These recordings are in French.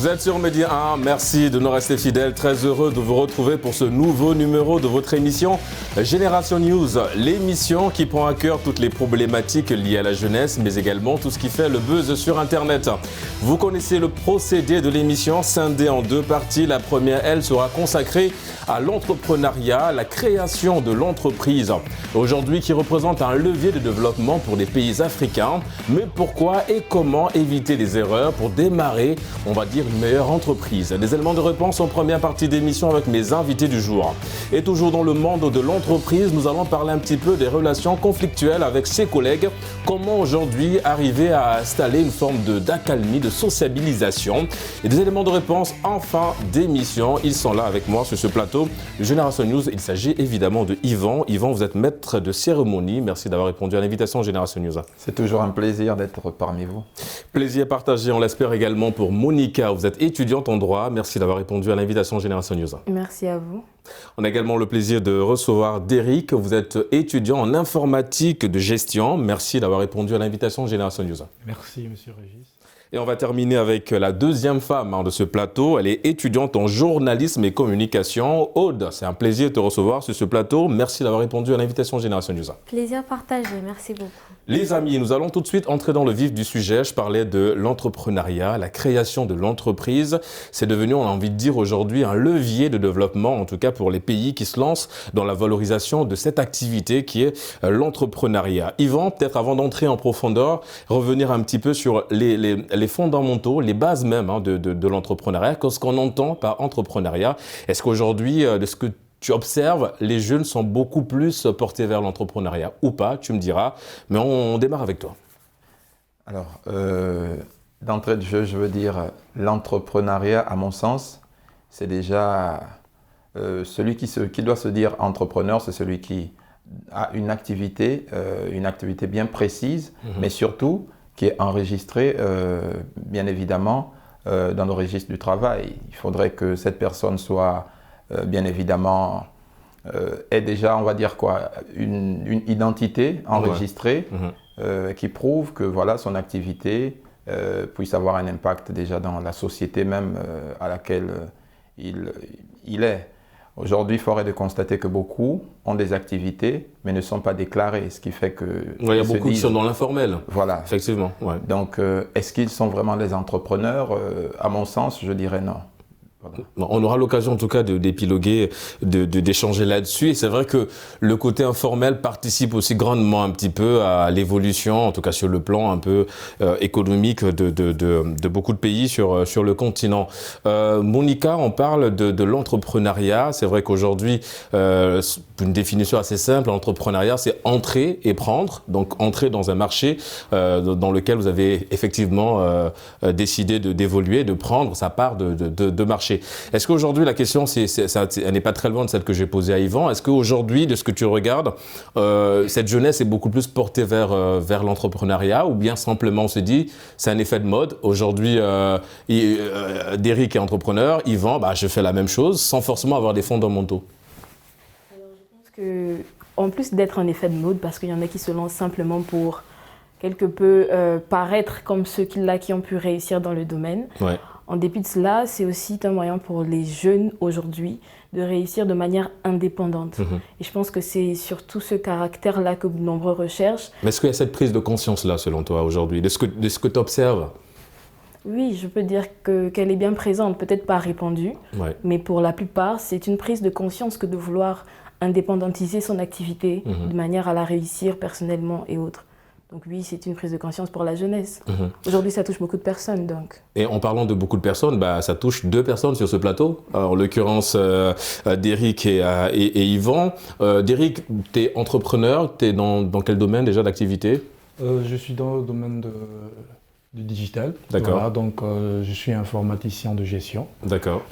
Vous êtes sur Média 1, merci de nous rester fidèles, très heureux de vous retrouver pour ce nouveau numéro de votre émission Génération News, l'émission qui prend à cœur toutes les problématiques liées à la jeunesse, mais également tout ce qui fait le buzz sur Internet. Vous connaissez le procédé de l'émission, scindée en deux parties. La première, elle, sera consacrée à l'entrepreneuriat, la création de l'entreprise. Aujourd'hui, qui représente un levier de développement pour les pays africains. Mais pourquoi et comment éviter les erreurs pour démarrer, on va dire, une meilleure entreprise? Des éléments de réponse en première partie d'émission avec mes invités du jour. Et toujours dans le monde de l'entreprise, nous allons parler un petit peu des relations conflictuelles avec ses collègues. Comment aujourd'hui arriver à installer une forme d'accalmie, de sociabilisation. Et des éléments de réponse en fin d'émission. Ils sont là avec moi sur ce plateau de Génération News. Il s'agit évidemment de Yvan. Yvan, vous êtes maître de cérémonie. Merci d'avoir répondu à l'invitation Génération News. C'est toujours un plaisir d'être parmi vous. Plaisir partagé, on l'espère également pour Monica. Vous êtes étudiante en droit. Merci d'avoir répondu à l'invitation Génération News. Merci à vous. On a également le plaisir de recevoir Derrick. Vous êtes étudiant en informatique de gestion. Merci d'avoir répondu à l'invitation Génération News. Merci, Monsieur Régis. Et on va terminer avec la deuxième femme de ce plateau. Elle est étudiante en journalisme et communication. Aude, c'est un plaisir de te recevoir sur ce plateau. Merci d'avoir répondu à l'invitation Génération News. Plaisir partagé, merci beaucoup. Les amis, nous allons tout de suite entrer dans le vif du sujet. Je parlais de l'entrepreneuriat, la création de l'entreprise. C'est devenu, on a envie de dire aujourd'hui, un levier de développement, en tout cas pour les pays qui se lancent dans la valorisation de cette activité qui est l'entrepreneuriat. Yvan, peut-être avant d'entrer en profondeur, revenir un petit peu sur les fondamentaux, les bases même de l'entrepreneuriat. Qu'est-ce qu'on entend par entrepreneuriat? Est-ce qu'aujourd'hui, de ce que tu observes, les jeunes sont beaucoup plus portés vers l'entrepreneuriat ou pas? Tu me diras, mais on démarre avec toi. Alors, d'entrée de jeu, je veux dire, l'entrepreneuriat, à mon sens, c'est déjà celui qui doit se dire entrepreneur, c'est celui qui a une activité bien précise, mais surtout qui est enregistrée, bien évidemment, dans le registre du travail. Il faudrait que cette personne soit bien évidemment, est déjà, on va dire quoi, une identité enregistrée qui prouve que voilà, son activité puisse avoir un impact déjà dans la société même à laquelle il est. Aujourd'hui, il faudrait de constater que beaucoup ont des activités, mais ne sont pas déclarées, ce qui fait que... Il y a beaucoup qui sont dans l'informel. Voilà. Effectivement. Ouais. Donc, est-ce qu'ils sont vraiment des entrepreneurs? À mon sens, je dirais non. Voilà. On aura l'occasion en tout cas d'épiloguer, d'échanger là-dessus. Et c'est vrai que le côté informel participe aussi grandement un petit peu à l'évolution, en tout cas sur le plan un peu économique de beaucoup de pays sur le continent. Monica, on parle de l'entrepreneuriat. C'est vrai qu'aujourd'hui, une définition assez simple, l'entrepreneuriat, c'est entrer et prendre. Donc entrer dans un marché dans lequel vous avez effectivement décidé d'évoluer, de prendre sa part de marché. Est-ce qu'aujourd'hui, la question, elle n'est pas très loin de celle que j'ai posée à Yvan. Est-ce qu'aujourd'hui, de ce que tu regardes, cette jeunesse est beaucoup plus portée vers l'entrepreneuriat, ou bien simplement on se dit, c'est un effet de mode. Aujourd'hui, Derrick est entrepreneur, Yvan, je fais la même chose, sans forcément avoir des fondamentaux. Alors, je pense que, en plus d'être un effet de mode, parce qu'il y en a qui se lancent simplement pour quelque peu paraître comme ceux qui ont pu réussir dans le domaine. Ouais. En dépit de cela, c'est aussi un moyen pour les jeunes aujourd'hui de réussir de manière indépendante. Et je pense que c'est surtout ce caractère-là que de nombreux recherchent. Mais est-ce qu'il y a cette prise de conscience-là, selon toi, aujourd'hui, de ce que tu observes? Oui, je peux dire qu'elle est bien présente, peut-être pas répandue, mais pour la plupart, c'est une prise de conscience que de vouloir indépendantiser son activité de manière à la réussir personnellement et autres. Donc oui, c'est une prise de conscience pour la jeunesse. Aujourd'hui, ça touche beaucoup de personnes. Donc. Et en parlant de beaucoup de personnes, ça touche 2 personnes sur ce plateau. Alors, en l'occurrence, Derrick et Yvan. Derrick, tu es entrepreneur, tu es dans quel domaine déjà d'activité? Je suis dans le domaine du digital. D'accord. Voilà, donc, je suis informaticien de gestion. D'accord.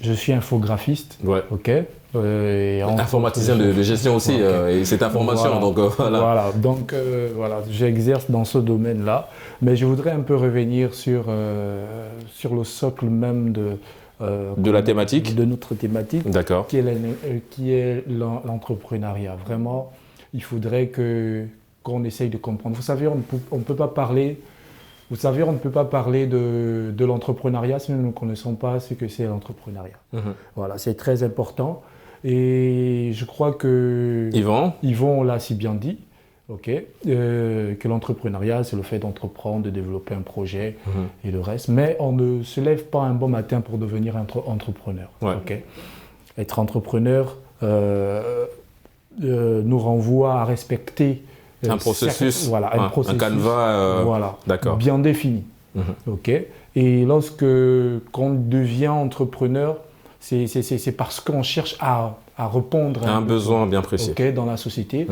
Je suis infographiste. Ouais. OK. Informaticien de gestion aussi, et c'est information, voilà. Donc voilà. Voilà, donc j'exerce dans ce domaine-là, mais je voudrais un peu revenir sur le socle même de la thématique, de notre thématique, d'accord, qui est l'entrepreneuriat. Vraiment, il faudrait qu'on essaye de comprendre. Vous savez, on ne peut pas parler Vous savez, on ne peut pas parler de l'entrepreneuriat si nous ne connaissons pas ce que c'est l'entrepreneuriat. Voilà, c'est très important. Et je crois que Yvon l'a si bien dit, que l'entrepreneuriat, c'est le fait d'entreprendre, de développer un projet et le reste. Mais on ne se lève pas un bon matin pour devenir entrepreneur. Être entrepreneur nous renvoie à respecter un processus, un canevas bien défini. Et quand on devient entrepreneur, c'est parce qu'on cherche à répondre à un besoin bien précis dans la société.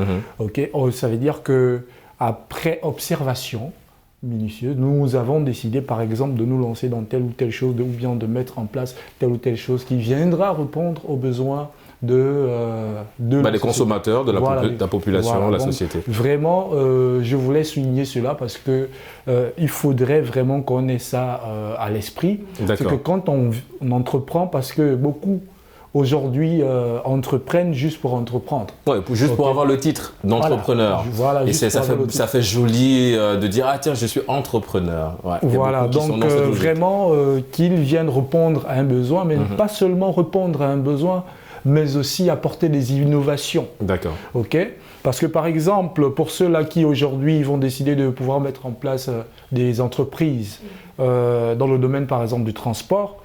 Ça veut dire qu'après observation minutieuse, nous avons décidé par exemple de nous lancer dans telle ou telle chose, ou bien de mettre en place telle ou telle chose qui viendra répondre aux besoins des consommateurs, de la population, de la société. Vraiment, je voulais souligner cela parce que il faudrait vraiment qu'on ait ça à l'esprit. C'est que quand on entreprend, parce que beaucoup aujourd'hui entreprennent juste pour entreprendre. Juste pour avoir le titre d'entrepreneur. Et ça fait joli de dire « Ah tiens, je suis entrepreneur ». Donc vraiment qu'ils viennent répondre à un besoin, mais pas seulement répondre à un besoin, mais aussi apporter des innovations. D'accord. Parce que par exemple, pour ceux-là qui aujourd'hui vont décider de pouvoir mettre en place des entreprises dans le domaine par exemple du transport,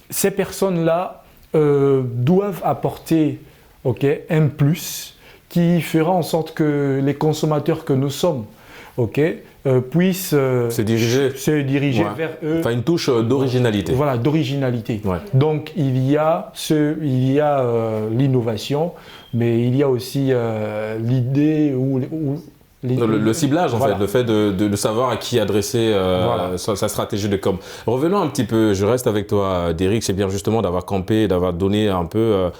ces personnes-là doivent apporter un plus qui fera en sorte que les consommateurs que nous sommes puissent se diriger vers eux. Enfin, une touche d'originalité. Voilà, d'originalité. Donc, il y a l'innovation, mais il y a aussi l'idée le ciblage, en fait, le fait de savoir à qui adresser sa stratégie de com. Revenons un petit peu, je reste avec toi, Derrick, c'est bien justement d'avoir campé, d'avoir donné un peu,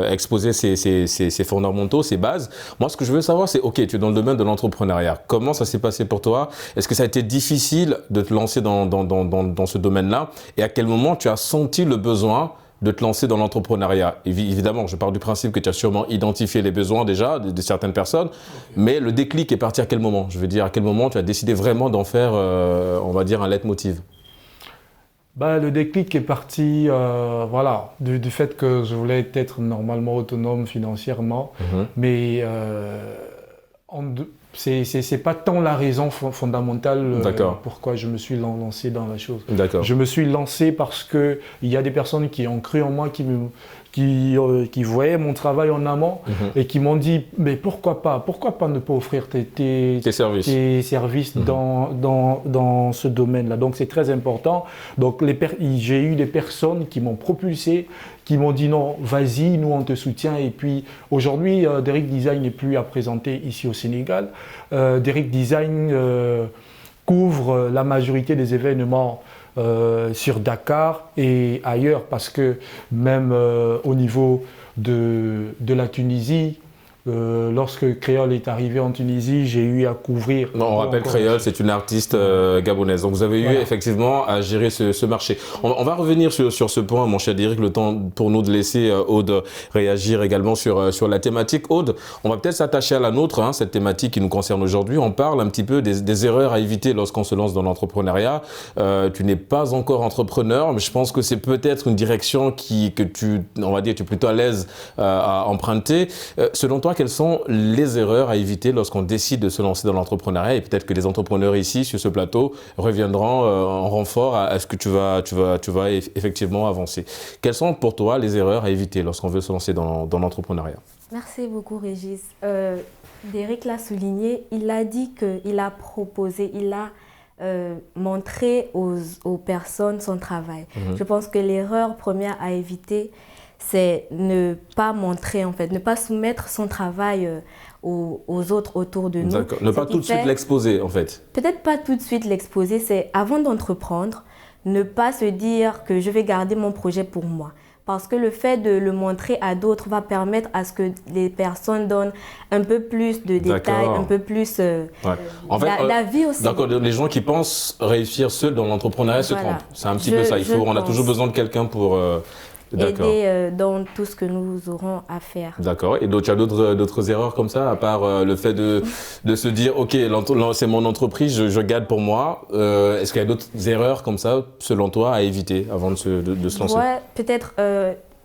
exposé ces fondamentaux, ces bases. Moi, ce que je veux savoir, c'est, tu es dans le domaine de l'entrepreneuriat. Comment ça s'est passé pour toi? Est-ce que ça a été difficile de te lancer dans ce domaine-là? Et à quel moment tu as senti le besoin de te lancer dans l'entrepreneuriat? Évidemment, je pars du principe que tu as sûrement identifié les besoins déjà de certaines personnes, mais le déclic est parti à quel moment? Je veux dire, à quel moment tu as décidé vraiment d'en faire, on va dire, un leitmotiv? Le déclic est parti du fait que je voulais être normalement autonome financièrement, mais c'est pas tant la raison fondamentale pourquoi je me suis lancé dans la chose. Je me suis lancé parce que il y a des personnes qui ont cru en moi, qui voyaient mon travail en amont et qui m'ont dit mais pourquoi pas ne pas offrir tes services dans ce domaine-là. Donc c'est très important. Donc j'ai eu des personnes qui m'ont propulsé, qui m'ont dit non, vas-y, nous on te soutient. Et puis aujourd'hui, Derrick Design n'est plus à présenter ici au Sénégal. Derrick Design couvre la majorité des événements sur Dakar et ailleurs, parce que même au niveau de la Tunisie, lorsque Créole est arrivé en Tunisie, j'ai eu à couvrir... On rappelle Créole, c'est une artiste gabonaise. Donc vous avez eu effectivement à gérer ce marché. On va revenir sur ce point, mon cher Derrick, le temps pour nous de laisser Aude réagir également sur la thématique. Aude, on va peut-être s'attacher à la nôtre, cette thématique qui nous concerne aujourd'hui. On parle un petit peu des erreurs à éviter lorsqu'on se lance dans l'entrepreneuriat. Tu n'es pas encore entrepreneur, mais je pense que c'est peut-être une direction que tu es plutôt à l'aise à emprunter. Selon toi, quelles sont les erreurs à éviter lorsqu'on décide de se lancer dans l'entrepreneuriat? Et peut-être que les entrepreneurs ici, sur ce plateau, reviendront en renfort à ce que tu vas effectivement avancer. Quelles sont pour toi les erreurs à éviter lorsqu'on veut se lancer dans l'entrepreneuriat? Merci beaucoup, Régis. Derrick l'a souligné, il a dit qu'il a proposé, il a montré aux personnes son travail. Je pense que l'erreur première à éviter, c'est ne pas montrer, en fait, ne pas soumettre son travail aux autres autour de nous. D'accord. Ne pas tout de suite l'exposer, en fait. Peut-être pas tout de suite l'exposer, c'est avant d'entreprendre, ne pas se dire que je vais garder mon projet pour moi. Parce que le fait de le montrer à d'autres va permettre à ce que les personnes donnent un peu plus de détails, un peu plus en fait, la vie aussi. D'accord, les gens qui pensent réussir seuls dans l'entrepreneuriat se trompent. C'est un petit peu ça. On a toujours besoin de quelqu'un pour... aider dans tout ce que nous aurons à faire. D'accord. Et tu as d'autres erreurs comme ça, à part le fait de se dire, OK, c'est mon entreprise, je garde pour moi. Est-ce qu'il y a d'autres erreurs comme ça, selon toi, à éviter avant de se lancer? Ouais, peut-être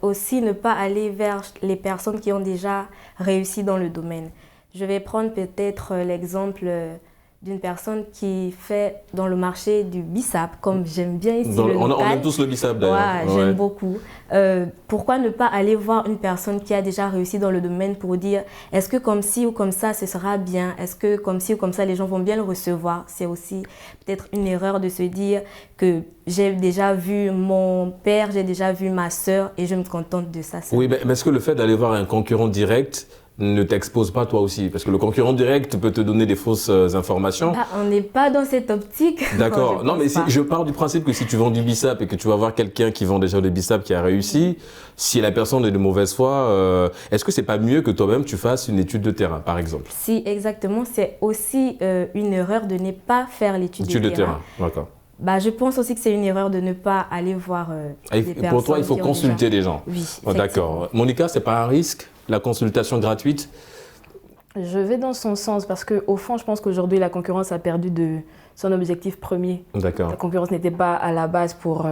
aussi ne pas aller vers les personnes qui ont déjà réussi dans le domaine. Je vais prendre peut-être l'exemple d'une personne qui fait dans le marché du bissap, comme j'aime bien ici le local. On aime tous le bissap d'ailleurs. Ouais, j'aime beaucoup. Pourquoi ne pas aller voir une personne qui a déjà réussi dans le domaine pour dire est-ce que comme ci ou comme ça, ce sera bien? Est-ce que comme ci ou comme ça, les gens vont bien le recevoir? C'est aussi peut-être une erreur de se dire que j'ai déjà vu mon père, j'ai déjà vu ma sœur et je me contente de ça. Oui, mais est-ce que le fait d'aller voir un concurrent direct ne t'expose pas toi aussi? Parce que le concurrent direct peut te donner des fausses informations. On n'est pas dans cette optique. D'accord. Non, mais je pars du principe que si tu vends du bissap et que tu vas voir quelqu'un qui vend déjà le bissap qui a réussi, si la personne est de mauvaise foi, est-ce que c'est pas mieux que toi-même tu fasses une étude de terrain, par exemple? Si, exactement. C'est aussi une erreur de ne pas faire l'étude de terrain. D'accord. Je pense aussi que c'est une erreur de ne pas aller voir des personnes. Pour toi, il faut consulter des gens. Oui. D'accord. Monica, c'est pas un risque, la consultation gratuite? Je vais dans son sens parce qu'au fond, je pense qu'aujourd'hui, la concurrence a perdu de son objectif premier. D'accord. La concurrence n'était pas à la base pour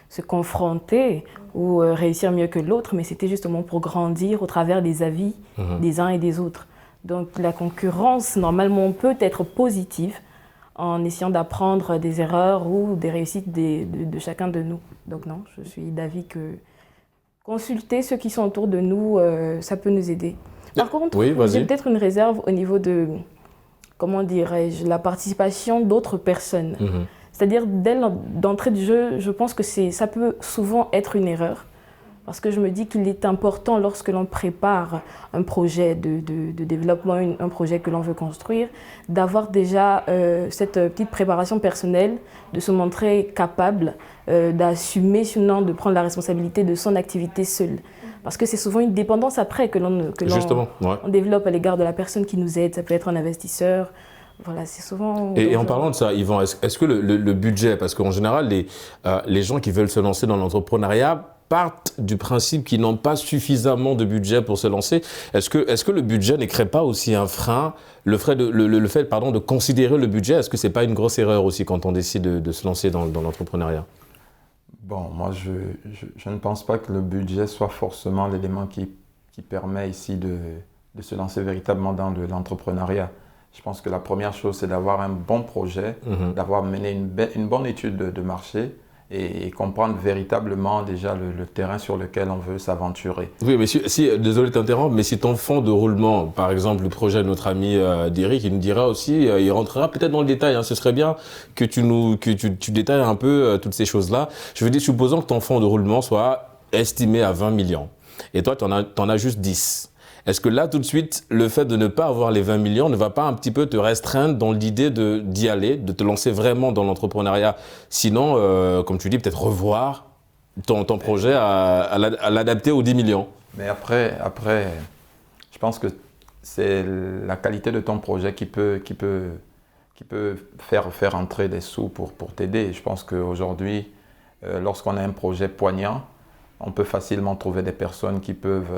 se confronter ou réussir mieux que l'autre, mais c'était justement pour grandir au travers des avis des uns et des autres. Donc la concurrence, normalement, peut être positive en essayant d'apprendre des erreurs ou des réussites de chacun de nous. Donc non, je suis d'avis que consulter ceux qui sont autour de nous, ça peut nous aider. Par contre, j'ai peut-être une réserve au niveau de, comment dirais-je, la participation d'autres personnes. C'est-à-dire, dès d'entrée de jeu, je pense que ça peut souvent être une erreur. Parce que je me dis qu'il est important, lorsque l'on prépare un projet de développement, un projet que l'on veut construire, d'avoir déjà cette petite préparation personnelle, de se montrer capable d'assumer, sinon de prendre la responsabilité de son activité seule. Parce que c'est souvent une dépendance après que l'on développe à l'égard de la personne qui nous aide. Ça peut être un investisseur. Voilà, c'est souvent... Et en parlant de ça, Yvan, est-ce que le budget, parce qu'en général, les gens qui veulent se lancer dans l'entrepreneuriat partent du principe qu'ils n'ont pas suffisamment de budget pour se lancer. Est-ce que le budget ne crée pas aussi un frein, le fait de considérer le budget, est-ce que ce n'est pas une grosse erreur aussi quand on décide de se lancer dans l'entrepreneuriat? Bon, moi, je ne pense pas que le budget soit forcément l'élément qui permet ici de se lancer véritablement dans l'entrepreneuriat. Je pense que la première chose, c'est d'avoir un bon projet, d'avoir mené une bonne étude de marché et comprendre véritablement déjà le terrain sur lequel on veut s'aventurer. Oui, mais désolé de t'interrompre, mais si ton fonds de roulement, par exemple le projet de notre ami Derrick, il nous dira aussi, il rentrera peut-être dans le détail, ce serait bien que tu détailles un peu toutes ces choses-là. Je veux dire, supposons que ton fonds de roulement soit estimé à 20 millions et toi, tu en as juste 10. Est-ce que là, tout de suite, le fait de ne pas avoir les 20 millions ne va pas un petit peu te restreindre dans l'idée d'y aller, de te lancer vraiment dans l'entrepreneuriat? Sinon, comme tu dis, peut-être revoir ton projet à l'adapter aux 10 millions. Mais après, je pense que c'est la qualité de ton projet qui peut faire entrer des sous pour t'aider. Je pense qu'aujourd'hui, lorsqu'on a un projet poignant, on peut facilement trouver des personnes qui peuvent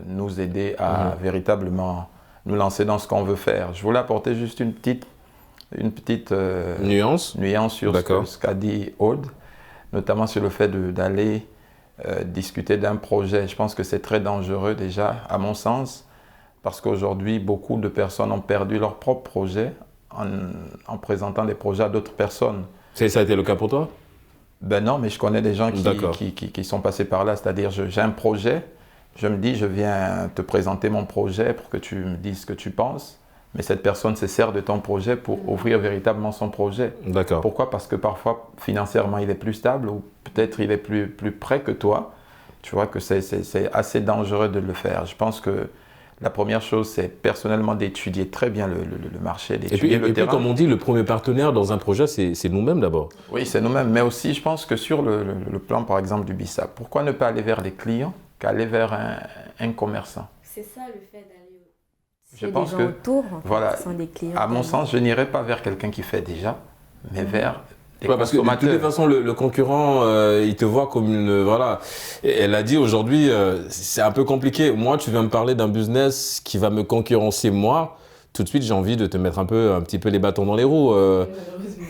nous aider à véritablement nous lancer dans ce qu'on veut faire. Je voulais apporter juste une petite nuance sur ce qu'a dit Aude, notamment sur le fait d'aller discuter d'un projet. Je pense que c'est très dangereux déjà, à mon sens, parce qu'aujourd'hui, beaucoup de personnes ont perdu leur propre projet en présentant des projets à d'autres personnes. Ça a été le cas pour toi? Ben non, mais je connais des gens qui sont passés par là. C'est-à-dire, j'ai un projet, je me dis, je viens te présenter mon projet pour que tu me dises ce que tu penses. Mais cette personne se sert de ton projet pour ouvrir véritablement son projet. D'accord. Pourquoi? Parce que parfois, financièrement, il est plus stable ou peut-être il est plus près que toi. Tu vois que c'est assez dangereux de le faire. Je pense que la première chose, c'est personnellement d'étudier très bien le marché, d'étudier le terrain. Et puis, comme on dit, le premier partenaire dans un projet, c'est nous-mêmes d'abord. Oui, c'est nous-mêmes. Mais aussi, je pense que sur le plan, par exemple, du bissap, pourquoi ne pas aller vers les clients qu'aller vers un commerçant? C'est ça le fait d'aller je pense que, autour, voilà, sont des clients. À mon sens, je n'irai pas vers quelqu'un qui fait déjà, mais vers parce que de toute façon, le concurrent, il te voit comme une... Voilà. Et elle a dit aujourd'hui, c'est un peu compliqué. Moi, tu viens me parler d'un business qui va me concurrencer moi. Tout de suite, j'ai envie de te mettre un petit peu les bâtons dans les roues.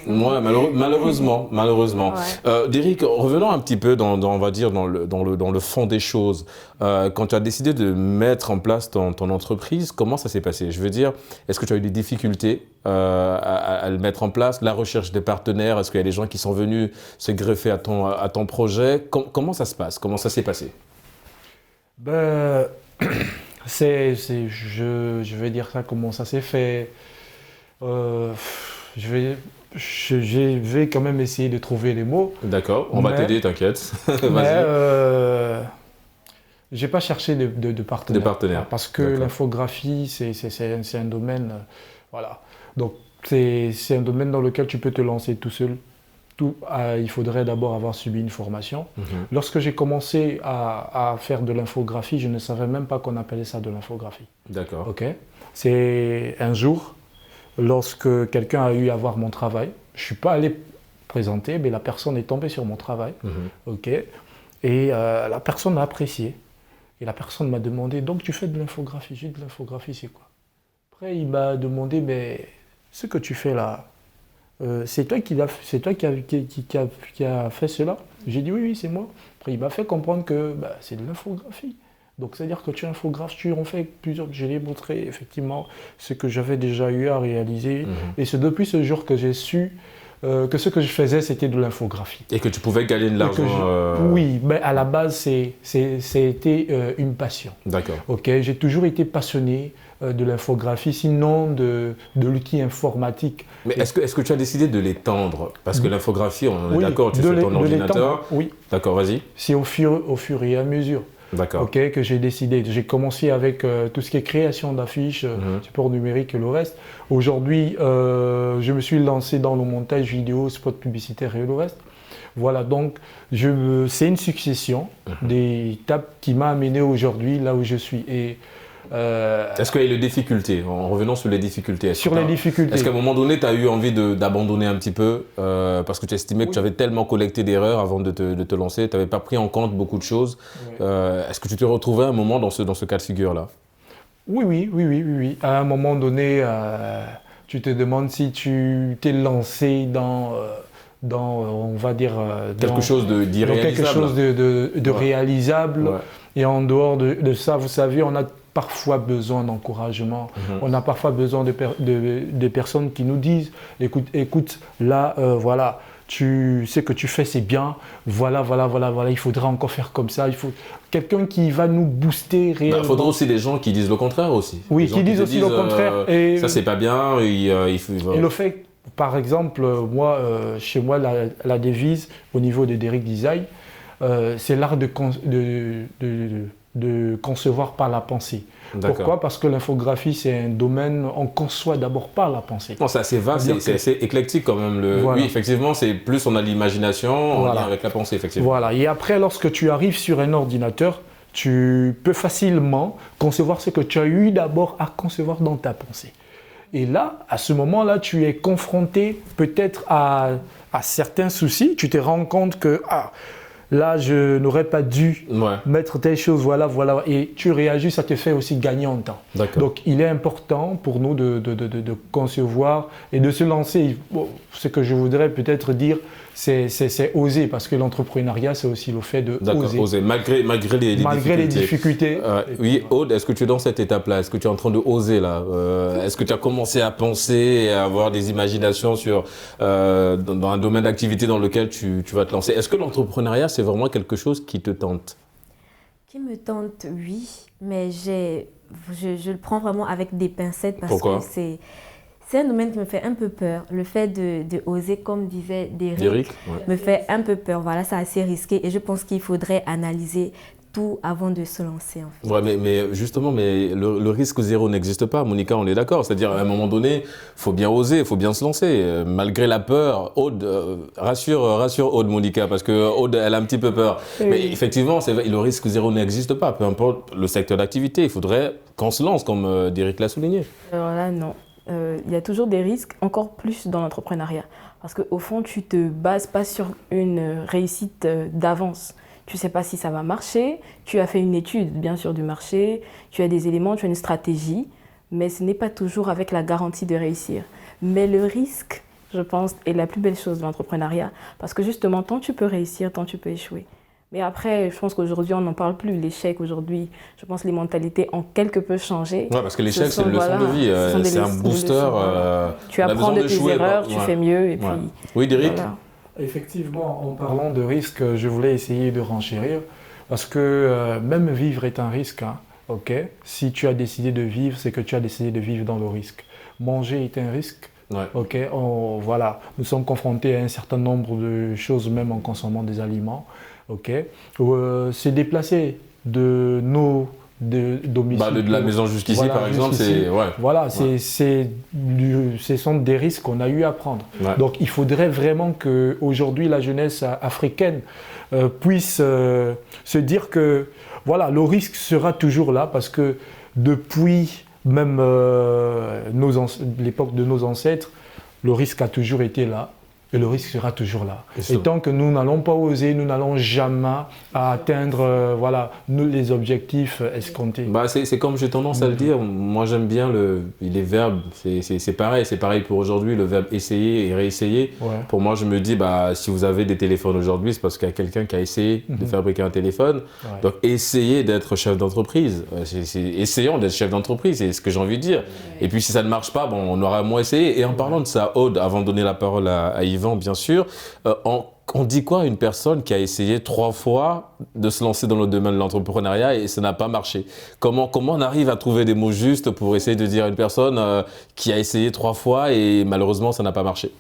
Moi, malheureusement. Ouais. Derrick, revenons un petit peu on va dire, dans le fond des choses. Quand tu as décidé de mettre en place ton entreprise, comment ça s'est passé? Je veux dire, est-ce que tu as eu des difficultés à le mettre en place? La recherche des partenaires, est-ce qu'il y a des gens qui sont venus se greffer à ton projet? Comment ça se passe? Comment ça s'est passé? Je vais dire ça, comment ça s'est fait. Je vais quand même essayer de trouver les mots. D'accord, on va t'aider, t'inquiète. Vas-y. J'ai pas cherché de partenaires. De partenaires. Parce que l'infographie, c'est un domaine. Voilà. Donc, c'est un domaine dans lequel tu peux te lancer tout seul. Il faudrait d'abord avoir subi une formation. Lorsque j'ai commencé à faire de l'infographie, je ne savais même pas qu'on appelait ça de l'infographie. D'accord. Ok. C'est un jour, lorsque quelqu'un a eu à voir mon travail, je ne suis pas allé présenter, mais la personne est tombée sur mon travail. Ok. Et la personne a apprécié. Et la personne m'a demandé, donc tu fais de l'infographie? J'ai dit, de l'infographie, c'est quoi? Après, il m'a demandé, mais ce que tu fais là, c'est toi qui a fait cela? J'ai dit oui, c'est moi. Après, il m'a fait comprendre que c'est de l'infographie. Donc, c'est-à-dire que tu es infographe, tu en fais plusieurs. Je l'ai montré effectivement ce que j'avais déjà eu à réaliser. Et c'est depuis ce jour que j'ai su que ce que je faisais, c'était de l'infographie. Et que tu pouvais gagner de l'argent. Oui, mais à la base, c'était une passion. D'accord. Ok, j'ai toujours été passionné de l'infographie, sinon de l'outil informatique. Mais est-ce que tu as décidé de l'étendre? Parce que l'infographie, on est d'accord, tu fais ton ordinateur. Oui. D'accord, vas-y. C'est au fur et à mesure. D'accord. Ok, que j'ai décidé. J'ai commencé avec tout ce qui est création d'affiches, support numérique et le reste. Aujourd'hui, je me suis lancé dans le montage vidéo, spot publicitaire et le reste. Voilà, donc c'est une succession d'étapes qui m'a amené aujourd'hui là où je suis. Est-ce qu'il y a des difficultés? En revenant sur les difficultés. Est-ce qu'à un moment donné, tu as eu envie d'abandonner un petit peu parce que tu estimais que tu avais tellement collecté d'erreurs avant de te lancer, tu n'avais pas pris en compte beaucoup de choses. Est-ce que tu te retrouvais à un moment dans ce cas de figure-là? Oui. À un moment donné, tu te demandes si tu t'es lancé dans on va dire… quelque chose d'irréalisable. Quelque chose de réalisable. Ouais. Et en dehors de ça, vous savez, on a parfois besoin d'encouragement. On a parfois besoin de personnes qui nous disent écoute, là, voilà, tu sais que tu fais, c'est bien, voilà, il faudra encore faire comme ça. Il faut quelqu'un qui va nous booster réellement. Il faudra aussi des gens qui disent le contraire aussi. Oui, qui disent aussi le contraire. Et ça, c'est pas bien. Et le fait, par exemple, moi, chez moi, la devise au niveau de Derrick Design, c'est l'art de concevoir par la pensée. Pourquoi? Parce que l'infographie, c'est un domaine, on conçoit d'abord par la pensée. Non, c'est assez vaste, c'est assez éclectique quand même. Voilà. Oui, effectivement, c'est plus on a l'imagination, on lien avec la pensée, effectivement. Voilà, et après, lorsque tu arrives sur un ordinateur, tu peux facilement concevoir ce que tu as eu d'abord à concevoir dans ta pensée. Et là, à ce moment-là, tu es confronté peut-être à certains soucis, tu te rends compte que… là, je n'aurais pas dû mettre telle chose, voilà. Et tu réagis, ça te fait aussi gagner en temps. Donc, il est important pour nous de concevoir et de se lancer. Bon, ce que je voudrais peut-être dire, c'est oser, parce que l'entrepreneuriat, c'est aussi le fait de oser. Malgré les difficultés. Oui, Aude, est-ce que tu es dans cette étape-là? Est-ce que tu es en train de oser là? Est-ce que tu as commencé à penser et à avoir des imaginations dans un domaine d'activité dans lequel tu vas te lancer? Est-ce que l'entrepreneuriat, c'est vraiment quelque chose qui te tente? Qui me tente, oui, mais je le prends vraiment avec des pincettes parce Pourquoi? que c'est un domaine qui me fait un peu peur. Le fait de oser, comme disait Derrick, me fait un peu peur. Voilà, c'est assez risqué et je pense qu'il faudrait analyser tout avant de se lancer. En fait. Ouais, mais justement, le risque zéro n'existe pas, Monica, on est d'accord. C'est-à-dire, à un moment donné, il faut bien oser, il faut bien se lancer. Malgré la peur, Aude, rassure Aude, Monica, parce que Aude, elle a un petit peu peur. Oui. Mais effectivement, le risque zéro n'existe pas. Peu importe le secteur d'activité, il faudrait qu'on se lance, comme Derrick l'a souligné. Alors là, non. il y a toujours des risques, encore plus dans l'entrepreneuriat. Parce qu'au fond, tu ne te bases pas sur une réussite d'avance. Tu ne sais pas si ça va marcher, tu as fait une étude bien sûr du marché, tu as des éléments, tu as une stratégie, mais ce n'est pas toujours avec la garantie de réussir. Mais le risque, je pense, est la plus belle chose de l'entrepreneuriat, parce que justement, tant tu peux réussir, tant tu peux échouer. Mais après, je pense qu'aujourd'hui, on n'en parle plus. L'échec, aujourd'hui, je pense que les mentalités ont quelque peu changé. Oui, parce que l'échec, c'est une leçon de vie. C'est un booster. Tu apprends de tes erreurs, tu fais mieux. Et puis, oui, Derrick voilà. Effectivement, en parlant de risque, je voulais essayer de renchérir. Parce que même vivre est un risque. Hein, okay? Si tu as décidé de vivre, c'est que tu as décidé de vivre dans le risque. Manger est un risque. Ouais. Okay? Voilà. Nous sommes confrontés à un certain nombre de choses, même en consommant des aliments. Okay. Se déplacer de nos domiciles. De la maison jusqu'ici, voilà, par exemple, c'est... Ouais. Voilà, ouais. Ce sont des risques qu'on a eu à prendre. Ouais. Donc, il faudrait vraiment qu'aujourd'hui, la jeunesse africaine puisse se dire que voilà, le risque sera toujours là parce que depuis même l'époque de nos ancêtres, le risque a toujours été là. Et le risque sera toujours là. Et tant que nous n'allons pas oser, nous n'allons jamais atteindre les objectifs escomptés. C'est comme j'ai tendance à le dire, moi j'aime bien les verbes, c'est pareil pour aujourd'hui, le verbe essayer et réessayer. Ouais. Pour moi je me dis, si vous avez des téléphones aujourd'hui, c'est parce qu'il y a quelqu'un qui a essayé de fabriquer un téléphone. Ouais. Donc essayez d'être chef d'entreprise, essayons d'être chef d'entreprise, c'est ce que j'ai envie de dire. Ouais. Et puis si ça ne marche pas, on aura moins essayé. Et en parlant de ça, Aude, avant de donner la parole à Yvan, bien sûr, on dit quoi à une personne qui a essayé 3 fois de se lancer dans le domaine de l'entrepreneuriat et ça n'a pas marché? Comment on arrive à trouver des mots justes pour essayer de dire à une personne qui a essayé 3 fois et malheureusement ça n'a pas marché?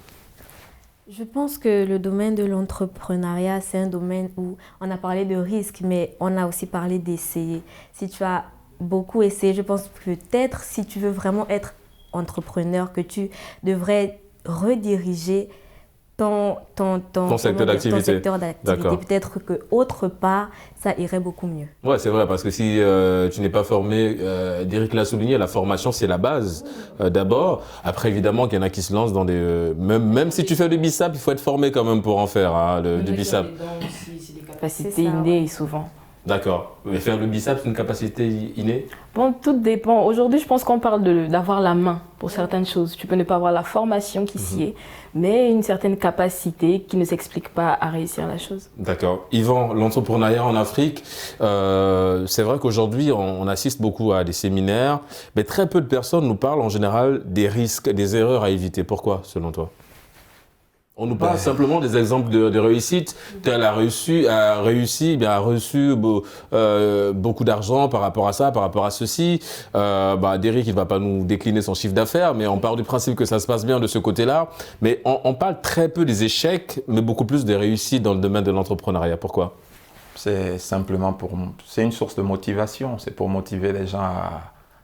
Je pense que le domaine de l'entrepreneuriat, c'est un domaine où on a parlé de risque, mais on a aussi parlé d'essayer. Si tu as beaucoup essayé, je pense peut-être si tu veux vraiment être entrepreneur, que tu devrais rediriger ton secteur d'activité. Peut-être qu'autre part, ça irait beaucoup mieux. Oui, c'est vrai, parce que si tu n'es pas formé, Derrick l'a souligné, la formation, c'est la base d'abord. Après, évidemment, qu'il y en a qui se lancent dans des... même si tu fais le BISAP, il faut être formé quand même pour en faire, du BISAP. C'est des capacités innées, souvent. D'accord. Mais faire le BISAP, c'est une capacité innée? Bon, tout dépend. Aujourd'hui, je pense qu'on parle d'avoir la main pour certaines choses. Tu peux ne pas avoir la formation qui s'y est, mais une certaine capacité qui ne s'explique pas à réussir la chose. D'accord. Yvan, l'entrepreneuriat en Afrique, c'est vrai qu'aujourd'hui, on assiste beaucoup à des séminaires, mais très peu de personnes nous parlent en général des risques, des erreurs à éviter. Pourquoi, selon toi? On nous parle simplement des exemples de réussite. Tel a reçu beaucoup d'argent par rapport à ça, par rapport à ceci. Derrick, il ne va pas nous décliner son chiffre d'affaires, mais on part du principe que ça se passe bien de ce côté-là. Mais on parle très peu des échecs, mais beaucoup plus des réussites dans le domaine de l'entrepreneuriat. Pourquoi? C'est simplement c'est une source de motivation. C'est pour motiver les gens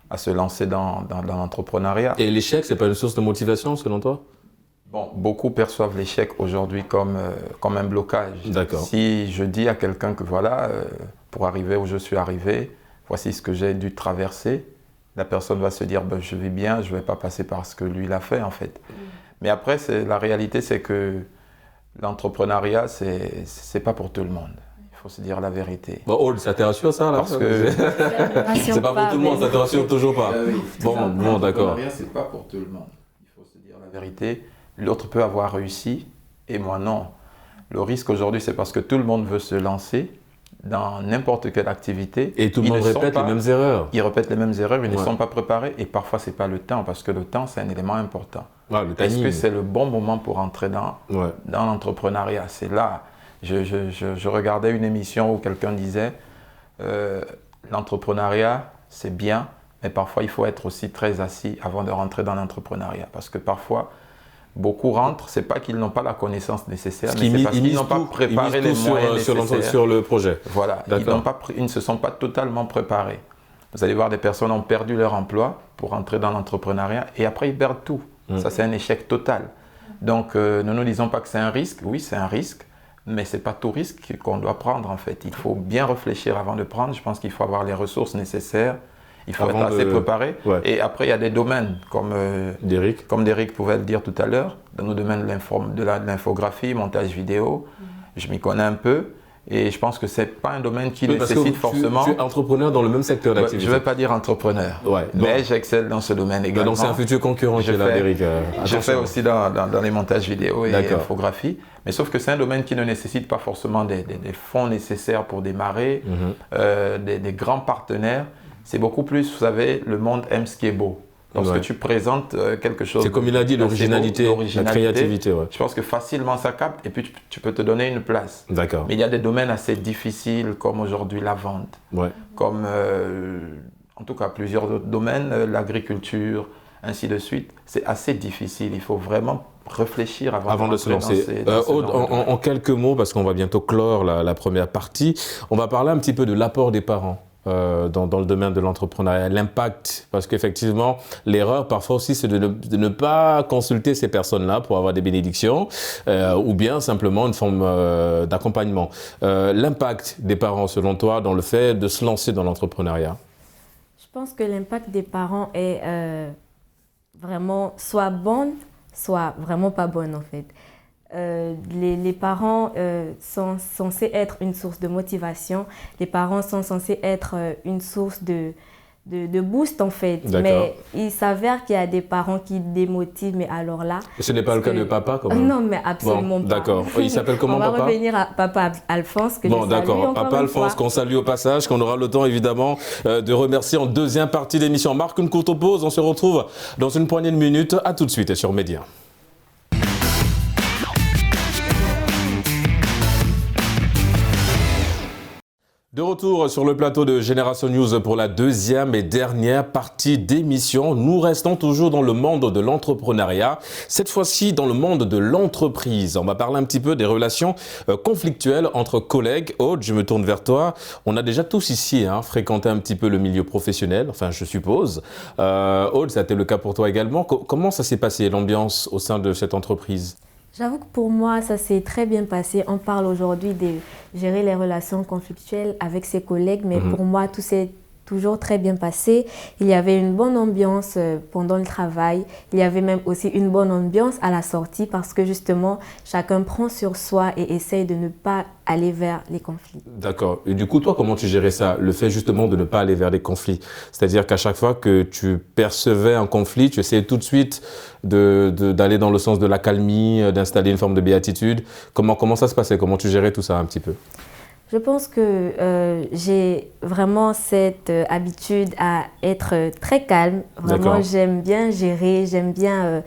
à se lancer dans l'entrepreneuriat. Et l'échec, ce n'est pas une source de motivation, selon toi? Bon, beaucoup perçoivent l'échec aujourd'hui comme un blocage. D'accord. Si je dis à quelqu'un que pour arriver où je suis arrivé, voici ce que j'ai dû traverser, la personne va se dire je vais bien, je ne vais pas passer par ce que lui il a fait en fait. Mais après, la réalité c'est que l'entrepreneuriat, c'est pas pour tout le monde. Il faut se dire la vérité. Bon, ça te rassure ça là? Parce que c'est pas pour tout le monde, ça te rassure toujours pas. Oui. Bon, d'accord. L'entrepreneuriat, c'est pas pour tout le monde. Il faut se dire la vérité. L'autre peut avoir réussi et moi non. Le risque aujourd'hui, c'est parce que tout le monde veut se lancer dans n'importe quelle activité. Et tout le monde répète les mêmes erreurs. Ils répètent les mêmes erreurs, ils ne sont pas préparés et parfois, ce n'est pas le temps parce que le temps, c'est un élément important. Est-ce que c'est le bon moment pour entrer dans l'entrepreneuriat? C'est là. Je regardais une émission où quelqu'un disait l'entrepreneuriat, c'est bien, mais parfois, il faut être aussi très assis avant de rentrer dans l'entrepreneuriat parce que parfois, beaucoup rentrent, c'est pas qu'ils n'ont pas la connaissance nécessaire, mais c'est parce qu'ils n'ont pas préparé les moyens nécessaires sur le projet. Voilà, ils ne se sont pas totalement préparés. Vous allez voir des personnes ont perdu leur emploi pour entrer dans l'entrepreneuriat et après ils perdent tout. Ça, c'est un échec total. Donc, ne disons pas que c'est un risque. Oui, c'est un risque, mais c'est pas tout risque qu'on doit prendre en fait. Il faut bien réfléchir avant de prendre. Je pense qu'il faut avoir les ressources nécessaires. Il faut être assez préparé. Ouais. Et après, il y a des domaines, comme Derrick pouvait le dire tout à l'heure, dans le domaine de l'infographie, montage vidéo, je m'y connais un peu. Et je pense que ce n'est pas un domaine qui nécessite forcément… Tu es entrepreneur dans le même secteur d'activité. Je ne vais pas dire entrepreneur, mais j'excelle dans ce domaine également. Donc c'est un futur concurrent qui est là, Derrick. Je fais aussi dans les montages vidéo et infographie. Mais sauf que c'est un domaine qui ne nécessite pas forcément des fonds nécessaires pour démarrer, des grands partenaires. C'est beaucoup plus, vous savez, le monde aime ce qui est beau. Lorsque tu présentes quelque chose… C'est comme il a dit, l'originalité, la créativité. Ouais. Je pense que facilement ça capte et puis tu peux te donner une place. D'accord. Mais il y a des domaines assez difficiles comme aujourd'hui la vente, comme en tout cas plusieurs autres domaines, l'agriculture, ainsi de suite. C'est assez difficile, il faut vraiment réfléchir avant de se lancer. Aude, en quelques mots, parce qu'on va bientôt clore la première partie, on va parler un petit peu de l'apport des parents. Dans le domaine de l'entrepreneuriat, l'impact, parce qu'effectivement, l'erreur parfois aussi, c'est de ne pas consulter ces personnes-là pour avoir des bénédictions ou bien simplement une forme d'accompagnement. L'impact des parents, selon toi, dans le fait de se lancer dans l'entrepreneuriat? Je pense que l'impact des parents est vraiment soit bonne, soit vraiment pas bonne en fait. Les parents sont censés être une source de motivation, les parents sont censés être une source de boost en fait. Mais il s'avère qu'il y a des parents qui démotivent, mais alors là… Et ce n'est pas le cas de papa quand même? Non, mais absolument pas. D'accord. Il s'appelle comment papa? On va revenir à papa Alphonse, que je salue d'accord. Papa Alphonse, qu'on salue au passage, qu'on aura le temps évidemment de remercier en deuxième partie d'émission. On marque une courte pause, on se retrouve dans une poignée de minutes. À tout de suite sur Média. De retour sur le plateau de Génération News pour la deuxième et dernière partie d'émission. Nous restons toujours dans le monde de l'entrepreneuriat, cette fois-ci dans le monde de l'entreprise. On va parler un petit peu des relations conflictuelles entre collègues. Aude, je me tourne vers toi. On a déjà tous ici fréquenté un petit peu le milieu professionnel, enfin je suppose. Aude, ça a été le cas pour toi également. Comment ça s'est passé, l'ambiance au sein de cette entreprise ? J'avoue que pour moi, ça s'est très bien passé. On parle aujourd'hui de gérer les relations conflictuelles avec ses collègues, mais pour moi, tout s'est toujours très bien passé. Il y avait une bonne ambiance pendant le travail. Il y avait même aussi une bonne ambiance à la sortie parce que justement, chacun prend sur soi et essaye de ne pas aller vers les conflits. D'accord. Et du coup, toi, comment tu gérais ça? Le fait justement de ne pas aller vers les conflits. C'est-à-dire qu'à chaque fois que tu percevais un conflit, tu essayais tout de suite d'aller dans le sens de la calmie, d'installer une forme de béatitude. Comment ça se passait? Comment tu gérais tout ça un petit peu? Je pense que j'ai vraiment cette habitude à être très calme. Vraiment, j'aime bien gérer, j'aime bien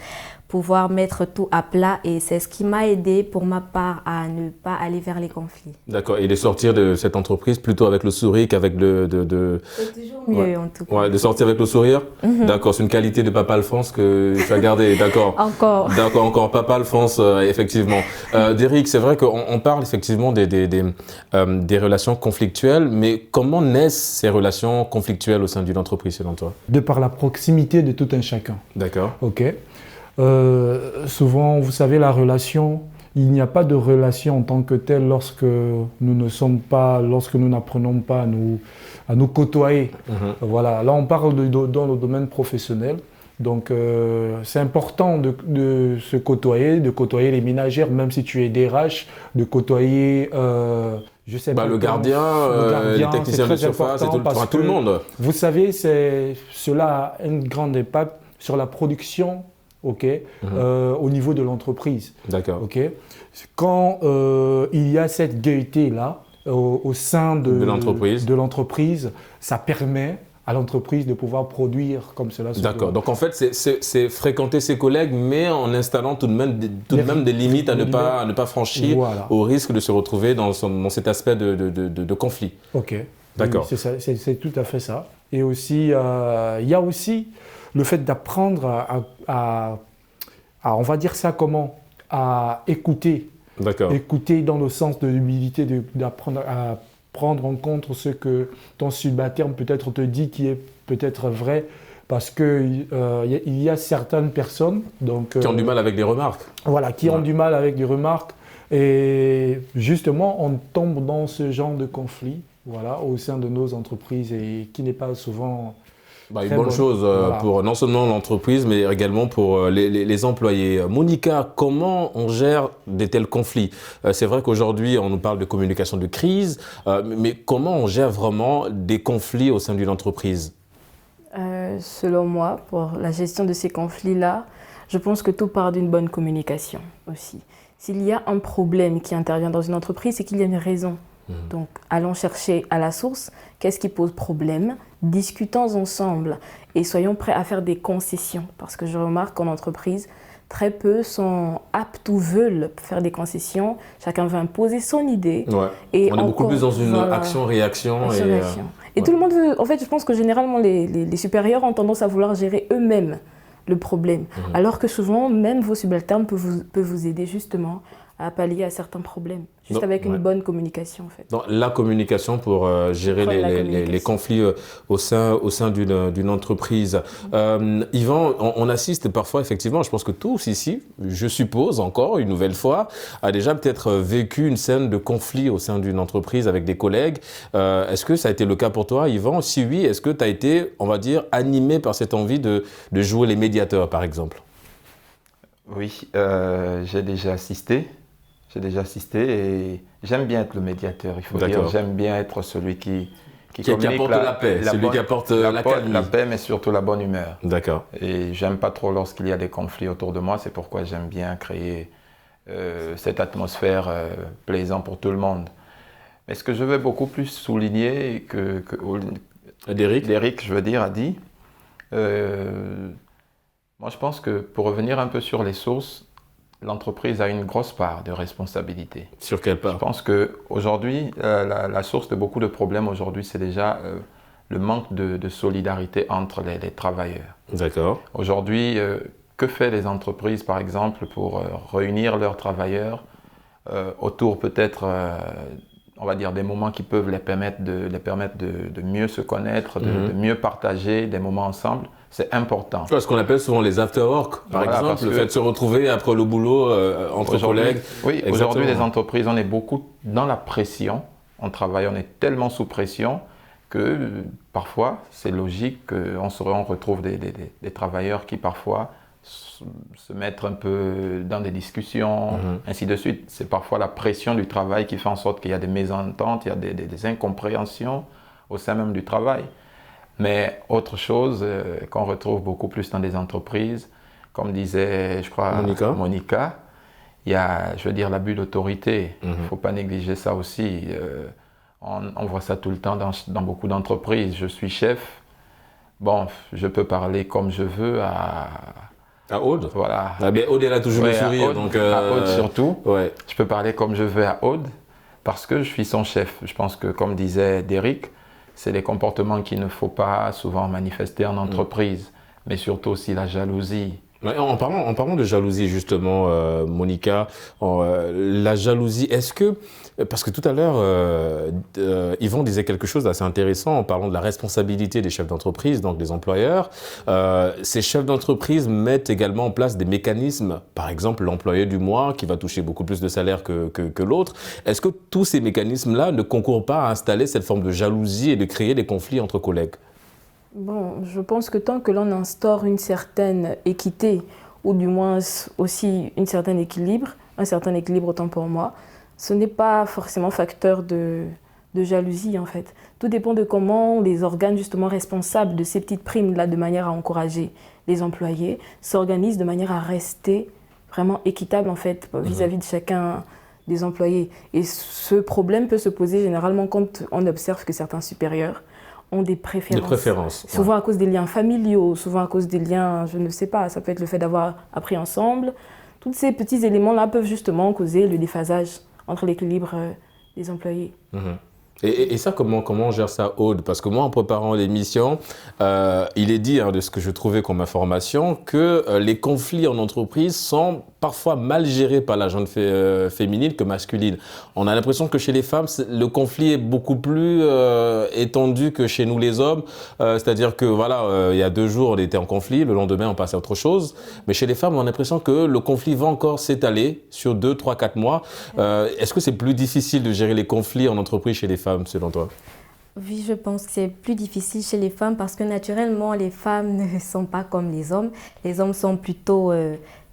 pouvoir mettre tout à plat et c'est ce qui m'a aidé pour ma part à ne pas aller vers les conflits. D'accord. Et de sortir de cette entreprise plutôt avec le sourire qu'avec C'est toujours mieux en tout cas. Ouais, de sortir avec le sourire. D'accord. C'est une qualité de Papa Alphonse que tu as gardée. D'accord. Encore. D'accord, encore. Papa Alphonse, effectivement. Derrick, c'est vrai qu'on parle effectivement des relations conflictuelles, mais comment naissent ces relations conflictuelles au sein d'une entreprise selon toi? De par la proximité de tout un chacun. D'accord. Ok. Souvent, vous savez, la relation, il n'y a pas de relation en tant que telle lorsque nous n'apprenons pas à nous côtoyer. Voilà. Là, on parle dans le domaine professionnel. Donc, c'est important de se côtoyer, de côtoyer les ménagères, même si tu es DRH, de côtoyer, je sais pas. Le gardien, les techniciens de surface, tout le monde. Vous savez, cela a un grand impact sur la production. Au niveau de l'entreprise. D'accord. Quand il y a cette gaieté-là au sein de l'entreprise, ça permet à l'entreprise de pouvoir produire comme cela. D'accord. Donc en fait, c'est fréquenter ses collègues, mais en installant tout de même des limites à ne pas franchir, au risque de se retrouver dans cet aspect de conflit. Ok. D'accord. C'est tout à fait ça. Et aussi, il y a aussi le fait d'apprendre à, on va dire ça comment, à écouter. D'accord. Écouter dans le sens de l'humilité, d'apprendre à prendre en compte ce que ton subalterne peut-être te dit qui est peut-être vrai, parce qu'il y a certaines personnes… qui ont du mal avec des remarques. Voilà, qui ont du mal avec des remarques. Et justement, on tombe dans ce genre de conflit au sein de nos entreprises et qui n'est pas souvent… Une bonne chose voilà. Pour non seulement l'entreprise, mais également pour les employés. Monica, comment on gère de tels conflits? C'est vrai qu'aujourd'hui, on nous parle de communication de crise, mais comment on gère vraiment des conflits au sein d'une entreprise? Selon moi, pour la gestion de ces conflits-là, je pense que tout part d'une bonne communication aussi. S'il y a un problème qui intervient dans une entreprise, c'est qu'il y a une raison. Donc, allons chercher à la source, qu'est-ce qui pose problème, discutons ensemble et soyons prêts à faire des concessions. Parce que je remarque qu'en entreprise, très peu sont aptes ou veulent faire des concessions. Chacun va imposer son idée. Ouais. Et on est beaucoup plus dans une action-réaction. Et tout le monde veut... En fait, je pense que généralement, les supérieurs ont tendance à vouloir gérer eux-mêmes le problème. Alors que souvent, même vos subalternes peuvent vous aider justement à pallier à certains problèmes, juste avec une bonne communication en fait. Donc, la communication pour gérer les conflits au sein d'une entreprise. Yvan, on assiste parfois effectivement, je pense que tous ici, je suppose encore une nouvelle fois, a déjà peut-être vécu une scène de conflit au sein d'une entreprise avec des collègues. Est-ce que ça a été le cas pour toi, Yvan? Si oui, est-ce que tu as été, on va dire, animé par cette envie de jouer les médiateurs par exemple? Oui, j'ai déjà assisté. Et j'aime bien être le médiateur, il faut dire. J'aime bien être celui qui apporte la paix, celui qui apporte la calme. La paix, mais surtout la bonne humeur. D'accord. Et j'aime pas trop lorsqu'il y a des conflits autour de moi, c'est pourquoi j'aime bien créer cette atmosphère plaisante pour tout le monde. Mais ce que je veux beaucoup plus souligner que Derrick, je veux dire, a dit, moi je pense que pour revenir un peu sur les sources, l'entreprise a une grosse part de responsabilité. Sur quelle part? Je pense qu'aujourd'hui, la source de beaucoup de problèmes aujourd'hui, c'est déjà le manque de solidarité entre les travailleurs. D'accord. Aujourd'hui, que font les entreprises, par exemple, pour réunir leurs travailleurs autour peut-être, on va dire, des moments qui peuvent les permettre de mieux se connaître, de mieux partager des moments ensemble? C'est important. Ce qu'on appelle souvent les after-work, par exemple, le fait de se retrouver après le boulot entre collègues. Oui, aujourd'hui, les entreprises, on est beaucoup dans la pression. On travaille, on est tellement sous pression que parfois, c'est logique qu'on retrouve des travailleurs qui parfois se mettent un peu dans des discussions, ainsi de suite. C'est parfois la pression du travail qui fait en sorte qu'il y a des mésententes, il y a des incompréhensions au sein même du travail. Mais autre chose qu'on retrouve beaucoup plus dans des entreprises, comme disait, je crois, Monica, il y a, je veux dire, l'abus d'autorité. Il ne faut pas négliger ça aussi. On voit ça tout le temps dans beaucoup d'entreprises. Je suis chef, bon, je peux parler comme je veux à Aude. Voilà. Ah ben, Aude, elle a toujours le sourire. À Aude surtout. Ouais. Je peux parler comme je veux à Aude parce que je suis son chef. Je pense que, comme disait Derrick, c'est des comportements qu'il ne faut pas souvent manifester en entreprise, mais surtout aussi la jalousie. En parlant de jalousie, justement, Monica, la jalousie, est-ce que, parce que tout à l'heure, Yvan disait quelque chose d'assez intéressant en parlant de la responsabilité des chefs d'entreprise, donc des employeurs. Ces chefs d'entreprise mettent également en place des mécanismes, par exemple l'employé du mois qui va toucher beaucoup plus de salaire que l'autre. Est-ce que tous ces mécanismes-là ne concourent pas à installer cette forme de jalousie et de créer des conflits entre collègues ? Bon, je pense que tant que l'on instaure une certaine équité, ou du moins aussi un certain équilibre autant pour moi, ce n'est pas forcément facteur de jalousie en fait. Tout dépend de comment les organes justement responsables de ces petites primes-là, de manière à encourager les employés, s'organisent de manière à rester vraiment équitable en fait vis-à-vis de chacun des employés. Et ce problème peut se poser généralement quand on observe que certains supérieurs ont des préférences. Souvent à cause des liens familiaux, souvent à cause des liens, je ne sais pas, ça peut être le fait d'avoir appris ensemble. Tous ces petits éléments-là peuvent justement causer le déphasage entre l'équilibre des employés. Et ça, comment on gère ça, Aude? Parce que moi, en préparant l'émission, il est dit, de ce que je trouvais comme information, que les conflits en entreprise sont parfois mal gérés par la gente féminine que masculine. On a l'impression que chez les femmes, le conflit est beaucoup plus étendu que chez nous les hommes. C'est-à-dire que voilà, il y a 2 jours, on était en conflit, le lendemain, on passe à autre chose. Mais chez les femmes, on a l'impression que le conflit va encore s'étaler sur 2, 3, 4 mois. Est-ce que c'est plus difficile de gérer les conflits en entreprise chez les femmes, selon toi? Oui, je pense que c'est plus difficile chez les femmes parce que naturellement, les femmes ne sont pas comme les hommes. Les hommes sont plutôt,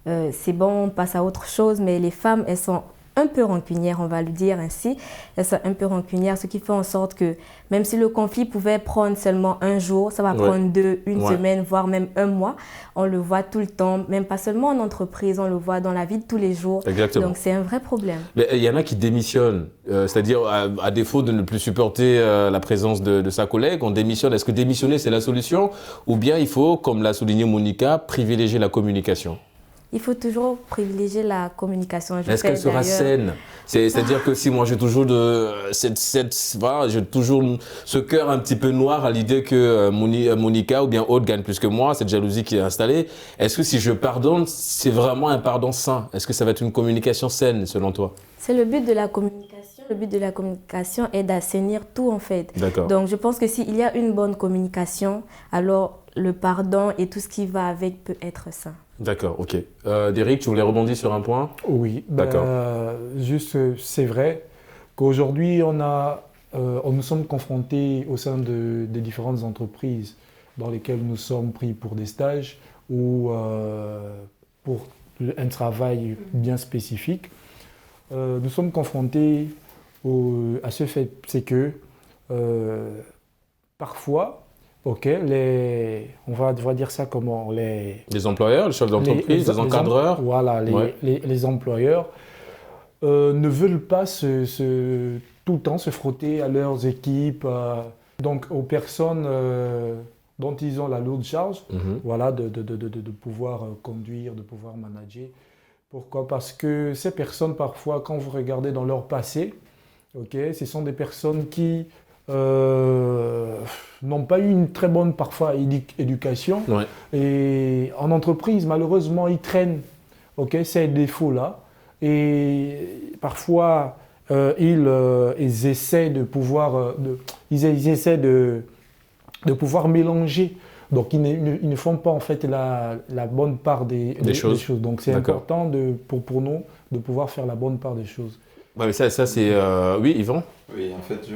c'est bon, on passe à autre chose, mais les femmes, elles sont un peu rancunières, on va le dire ainsi. Elles sont un peu rancunières, ce qui fait en sorte que même si le conflit pouvait prendre seulement un jour, ça va prendre une semaine, voire même un mois. On le voit tout le temps, même pas seulement en entreprise, on le voit dans la vie de tous les jours. Exactement. Donc c'est un vrai problème. Mais il y en a qui démissionnent, c'est-à-dire à défaut de ne plus supporter la présence de sa collègue, on démissionne. Est-ce que démissionner c'est la solution ou bien il faut, comme l'a souligné Monica, privilégier la communication? Il faut toujours privilégier la communication. Est-ce qu'elle sera saine? C'est-à-dire que si moi j'ai toujours j'ai toujours ce cœur un petit peu noir à l'idée que Monica ou bien Aude gagne plus que moi, cette jalousie qui est installée, est-ce que si je pardonne, c'est vraiment un pardon sain? Est-ce que ça va être une communication saine selon toi? C'est le but de la communication. Le but de la communication est d'assainir tout en fait. D'accord. Donc je pense que s'il y a une bonne communication, alors le pardon et tout ce qui va avec peut être sain. D'accord, ok. Derrick, tu voulais rebondir sur un point? Oui, d'accord. Juste, c'est vrai qu'aujourd'hui, nous sommes confrontés au sein des différentes entreprises dans lesquelles nous sommes pris pour des stages ou pour un travail bien spécifique. Nous sommes confrontés à ce fait, c'est que parfois, on va dire ça comment, les employeurs, les chefs d'entreprise, les encadreurs. Voilà, les employeurs ne veulent pas tout le temps se frotter à leurs équipes, donc aux personnes dont ils ont la lourde charge, voilà, de pouvoir conduire, de pouvoir manager. Pourquoi? Parce que ces personnes, parfois, quand vous regardez dans leur passé, ce sont des personnes qui n'ont pas eu une très bonne, parfois, éducation. Ouais. Et en entreprise, malheureusement, ils traînent ces défauts-là. Et parfois, ils essaient de pouvoir, de pouvoir mélanger. Donc, ils ne font pas en fait la bonne part des choses. Donc, c'est important pour nous de pouvoir faire la bonne part des choses. Ouais, mais ça c'est... Oui, Yvan? Oui, en fait, je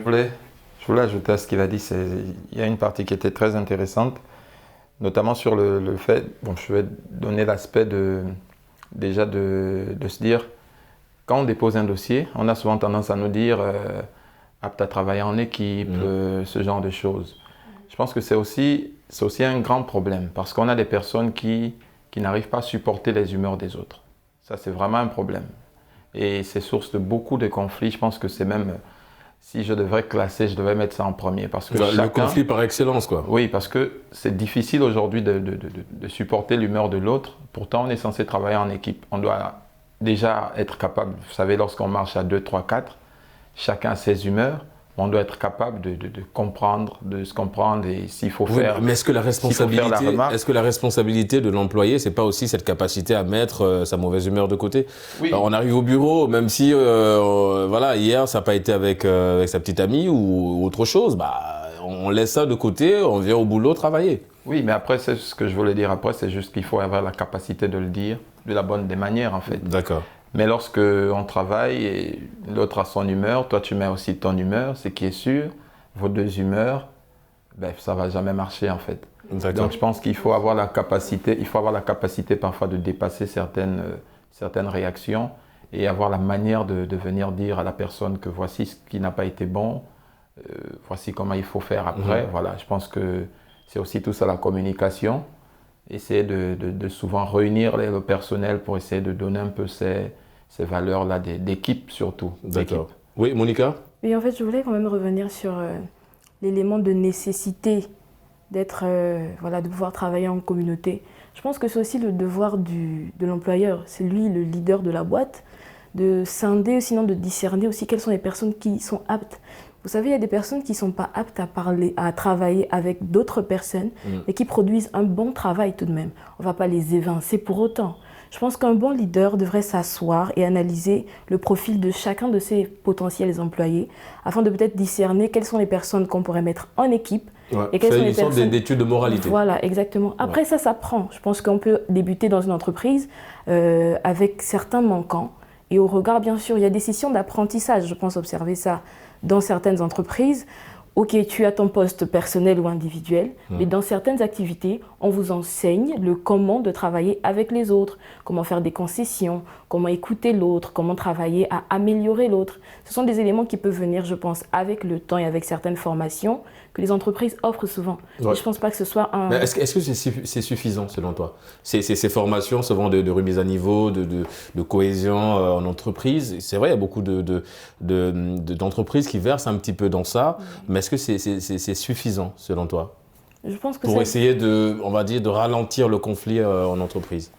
voulais ajouter à ce qu'il a dit. Il y a une partie qui était très intéressante, notamment sur le fait... Bon, je vais donner l'aspect de se dire, quand on dépose un dossier, on a souvent tendance à nous dire apte à travailler en équipe, ce genre de choses. Je pense que c'est aussi un grand problème parce qu'on a des personnes qui n'arrivent pas à supporter les humeurs des autres. Ça, c'est vraiment un problème. Et c'est source de beaucoup de conflits. Je pense que c'est même, si je devrais classer, je devrais mettre ça en premier. Parce que le conflit par excellence, quoi. Oui, parce que c'est difficile aujourd'hui de supporter l'humeur de l'autre. Pourtant, on est censé travailler en équipe. On doit déjà être capable, vous savez, lorsqu'on marche à 2, 3, 4, chacun a ses humeurs. On doit être capable de comprendre, de se comprendre et s'il faut faire... Mais est-ce que la responsabilité de l'employé, c'est pas aussi cette capacité à mettre sa mauvaise humeur de côté? Oui. Alors, on arrive au bureau, même si hier ça n'a pas été avec sa petite amie ou autre chose, on laisse ça de côté, on vient au boulot travailler. Oui, mais après, c'est ce que je voulais dire après, c'est juste qu'il faut avoir la capacité de le dire de la bonne des manières en fait. D'accord. Mais lorsque on travaille et l'autre a son humeur, toi tu mets aussi ton humeur, ce qui est sûr, vos deux humeurs, ça va jamais marcher en fait. Donc je pense qu'il faut avoir la capacité, parfois de dépasser certaines réactions et avoir la manière de venir dire à la personne que voici ce qui n'a pas été bon, voici comment il faut faire après. Voilà, je pense que c'est aussi tout ça la communication. Essayer de souvent réunir le personnel pour essayer de donner un peu ces valeurs-là d'équipe surtout. D'accord. Oui, Monica? Oui, en fait, je voulais quand même revenir sur l'élément de nécessité de pouvoir travailler en communauté. Je pense que c'est aussi le devoir de l'employeur, c'est lui le leader de la boîte, de scinder, sinon de discerner aussi quelles sont les personnes qui sont aptes. Vous savez, il y a des personnes qui ne sont pas aptes à travailler avec d'autres personnes, mais qui produisent un bon travail tout de même. On ne va pas les évincer pour autant. Je pense qu'un bon leader devrait s'asseoir et analyser le profil de chacun de ses potentiels employés afin de peut-être discerner quelles sont les personnes qu'on pourrait mettre en équipe. Et quelles sont les personnes... C'est une sorte d'étude de moralité. Voilà, exactement. Après, ça s'apprend. Je pense qu'on peut débuter dans une entreprise avec certains manquants. Et au regard, bien sûr, il y a des sessions d'apprentissage. Je pense observer ça dans certaines entreprises ok, tu as ton poste personnel ou individuel, mais dans certaines activités, on vous enseigne le comment de travailler avec les autres, comment faire des concessions, comment écouter l'autre, comment travailler à améliorer l'autre. Ce sont des éléments qui peuvent venir, je pense, avec le temps et avec certaines formations que les entreprises offrent souvent. Ouais. Et je ne pense pas que ce soit un... Est-ce que c'est suffisant selon toi? Ces formations souvent de remise à niveau, de cohésion en entreprise, c'est vrai, il y a beaucoup d'entreprises qui versent un petit peu dans ça, mais est-ce que c'est suffisant selon toi? Je pense que pour essayer de ralentir le conflit en entreprise?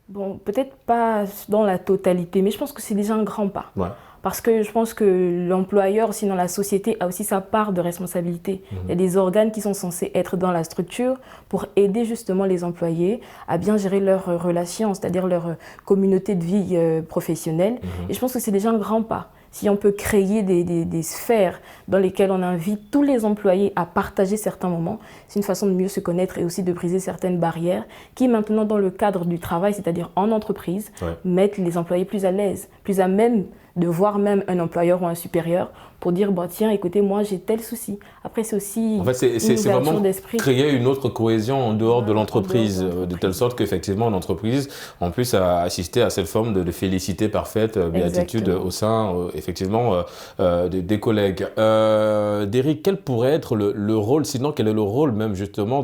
Bon, peut-être pas dans la totalité, mais je pense que c'est déjà un grand pas. Ouais. Parce que je pense que l'employeur aussi dans la société a aussi sa part de responsabilité. Il y a des organes qui sont censés être dans la structure pour aider justement les employés à bien gérer leurs relations, c'est-à-dire leur communauté de vie professionnelle. Et je pense que c'est déjà un grand pas. Si on peut créer des sphères dans lesquelles on invite tous les employés à partager certains moments, c'est une façon de mieux se connaître et aussi de briser certaines barrières qui maintenant dans le cadre du travail, c'est-à-dire en entreprise, mettent les employés plus à l'aise, plus à même de voir même un employeur ou un supérieur pour dire bon, tiens, écoutez, moi j'ai tel souci. Après, c'est aussi c'est vraiment créer une autre cohésion en dehors de l'entreprise, de telle sorte qu'effectivement l'entreprise en plus a assisté à cette forme de félicité parfaite, béatitude au sein effectivement des collègues. Derrick, quel pourrait être le rôle, sinon quel est le rôle même justement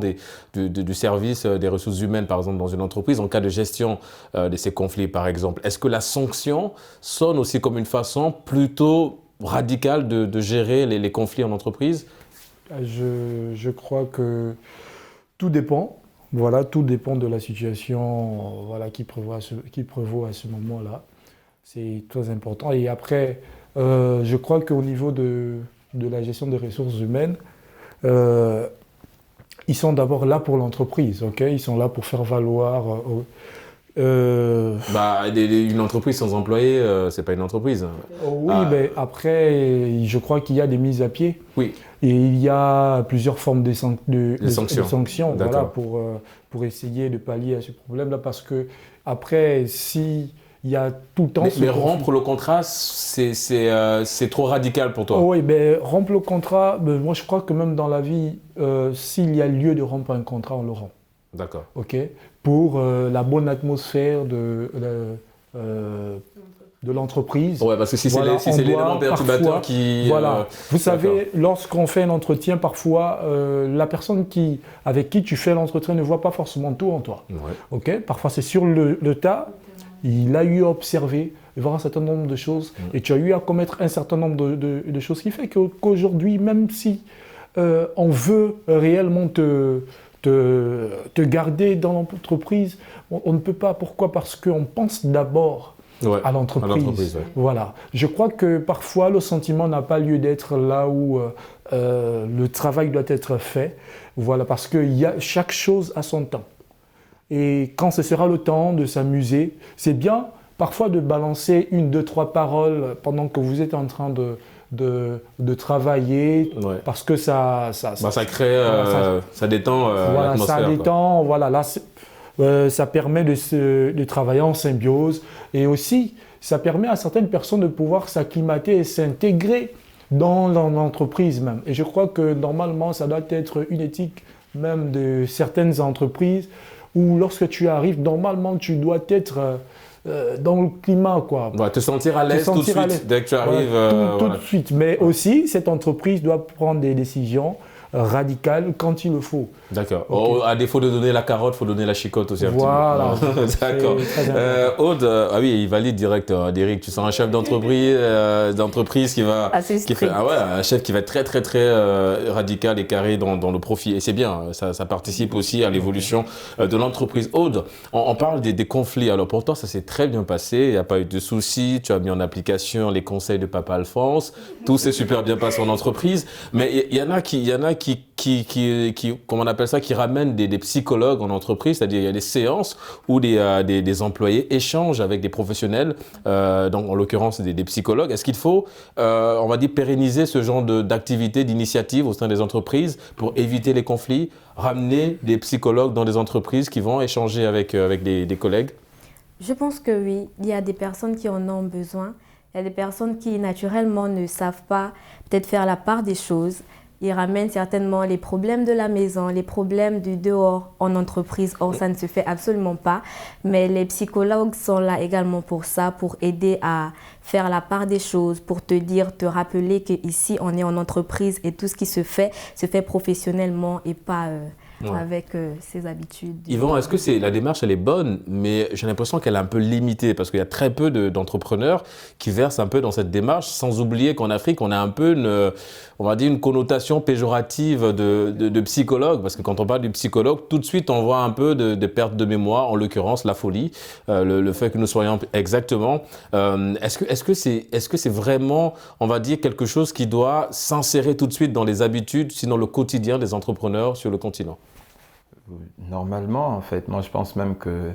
du service des ressources humaines par exemple dans une entreprise en cas de gestion de ces conflits par exemple? Est-ce que la sanction sonne aussi comme une façon plutôt radicale de gérer les conflits en entreprise? Je crois que tout dépend. Voilà, tout dépend de la situation qui prévaut à ce moment-là. C'est très important. Et après, je crois qu'au niveau de la gestion des ressources humaines, ils sont d'abord là pour l'entreprise. Okay, ils sont là pour faire valoir... une entreprise sans employés, c'est pas une entreprise. Oui, mais après, je crois qu'il y a des mises à pied. Oui. Et il y a plusieurs formes de sanctions voilà, pour essayer de pallier à ce problème-là. Parce que après, si il y a tout le temps... Mais rompre le contrat, c'est trop radical pour toi? Oui, mais rompre le contrat, moi je crois que même dans la vie, s'il y a lieu de rompre un contrat, on le rompt. D'accord. Ok. Pour la bonne atmosphère de l'entreprise. Ouais, parce que si c'est l'élément perturbateur qui... Voilà. Vous savez, lorsqu'on fait un entretien, parfois, la personne avec qui tu fais l'entretien ne voit pas forcément tout en toi. Ouais. Ok. Parfois, c'est sur le tas. Il a eu à observer, voir un certain nombre de choses, et tu as eu à commettre un certain nombre de choses, qui fait qu'aujourd'hui, même si on veut réellement te garder dans l'entreprise, on ne peut pas. Pourquoi? Parce qu'on pense d'abord à l'entreprise. Ouais. Voilà. Je crois que parfois, le sentiment n'a pas lieu d'être là où le travail doit être fait. Voilà, parce que chaque chose a son temps. Et quand ce sera le temps de s'amuser, c'est bien parfois de balancer 1, 2, 3 paroles pendant que vous êtes en train de travailler, parce que ça crée, ça détend l'atmosphère. Ça détend, voilà, là, ça permet de travailler en symbiose, et aussi ça permet à certaines personnes de pouvoir s'acclimater et s'intégrer dans l'entreprise même. Et je crois que normalement ça doit être une éthique même de certaines entreprises, où lorsque tu arrives, normalement tu dois être dans le climat, quoi. Te sentir à l'aise tout de suite, dès que tu arrives. Tout de suite. Mais aussi, cette entreprise doit prendre des décisions radicales quand il le faut. D'accord. Okay. À défaut de donner la carotte, il faut donner la chicotte aussi un voilà. petit peu. D'accord. Aude, il valide direct, Derrick. Tu sens un chef d'entreprise qui va... un chef qui va être très, très, très radical et carré dans le profit. Et c'est bien, ça participe aussi à l'évolution de l'entreprise. Aude, on parle des conflits. Alors pourtant, ça s'est très bien passé. Il n'y a pas eu de soucis. Tu as mis en application les conseils de Papa Alphonse. Tout s'est super bien passé en entreprise. Mais il y en a qui comment on appelle ça, qui ramènent des psychologues en entreprise, c'est-à-dire il y a des séances où des employés échangent avec des professionnels, donc en l'occurrence des psychologues. Est-ce qu'il faut, on va dire, pérenniser ce genre d'activité, d'initiative au sein des entreprises pour éviter les conflits, ramener des psychologues dans des entreprises qui vont échanger avec des collègues? Je pense que oui, il y a des personnes qui en ont besoin. Il y a des personnes qui naturellement ne savent pas peut-être faire la part des choses. ils ramènent certainement les problèmes de la maison, les problèmes du dehors en entreprise. Or, ça ne se fait absolument pas. Mais les psychologues sont là également pour ça, pour aider à faire la part des choses, pour te rappeler qu'ici, on est en entreprise et tout ce qui se fait professionnellement et pas avec ses habitudes. Yvan, est-ce que la démarche, elle est bonne, mais j'ai l'impression qu'elle est un peu limitée parce qu'il y a très peu d'entrepreneurs qui versent un peu dans cette démarche, sans oublier qu'en Afrique, on a un peu une connotation péjorative de psychologue, parce que quand on parle du psychologue, tout de suite, on voit un peu de perte de mémoire, en l'occurrence la folie, le fait que nous soyons exactement. Est-ce que c'est vraiment, on va dire, quelque chose qui doit s'insérer tout de suite dans les habitudes, sinon le quotidien des entrepreneurs sur le continent? Normalement, en fait, moi je pense même que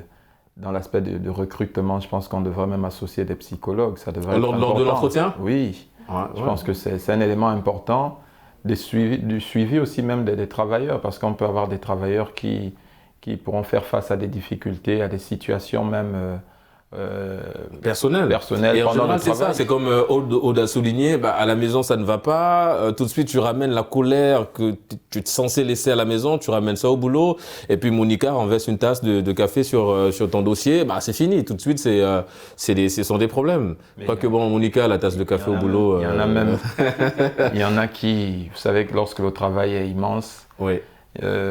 dans l'aspect de recrutement, je pense qu'on devrait même associer des psychologues. Ça devrait être lors de l'entretien? Oui, je pense que c'est un élément important du suivi aussi même des travailleurs, parce qu'on peut avoir des travailleurs qui pourront faire face à des difficultés, à des situations même personnel. Et en général, c'est ça. C'est comme Aude a souligné, à la maison, ça ne va pas. Tout de suite, tu ramènes la colère que tu es censé laisser à la maison, tu ramènes ça au boulot. Et puis, Monica renverse une tasse de café sur ton dossier. C'est fini. Tout de suite, ce sont des problèmes. Pas que Monica, la tasse de café au boulot. Il y en a même. Il y en a qui, vous savez que lorsque le travail est immense, oui.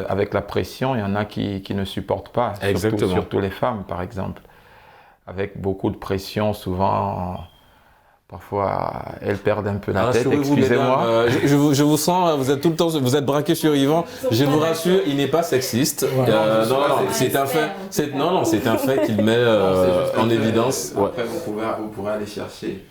Avec la pression, il y en a qui ne supportent pas. Surtout les femmes, par exemple. Avec beaucoup de pression, souvent, parfois, elles perdent un peu la tête. Excusez-moi. Je vous sens, vous êtes tout le temps, vous êtes braqué sur Yvan. Je vous rassure, il n'est pas sexiste. C'est un fait. C'est un fait qu'il met en évidence. Après, vous pourrez aller chercher.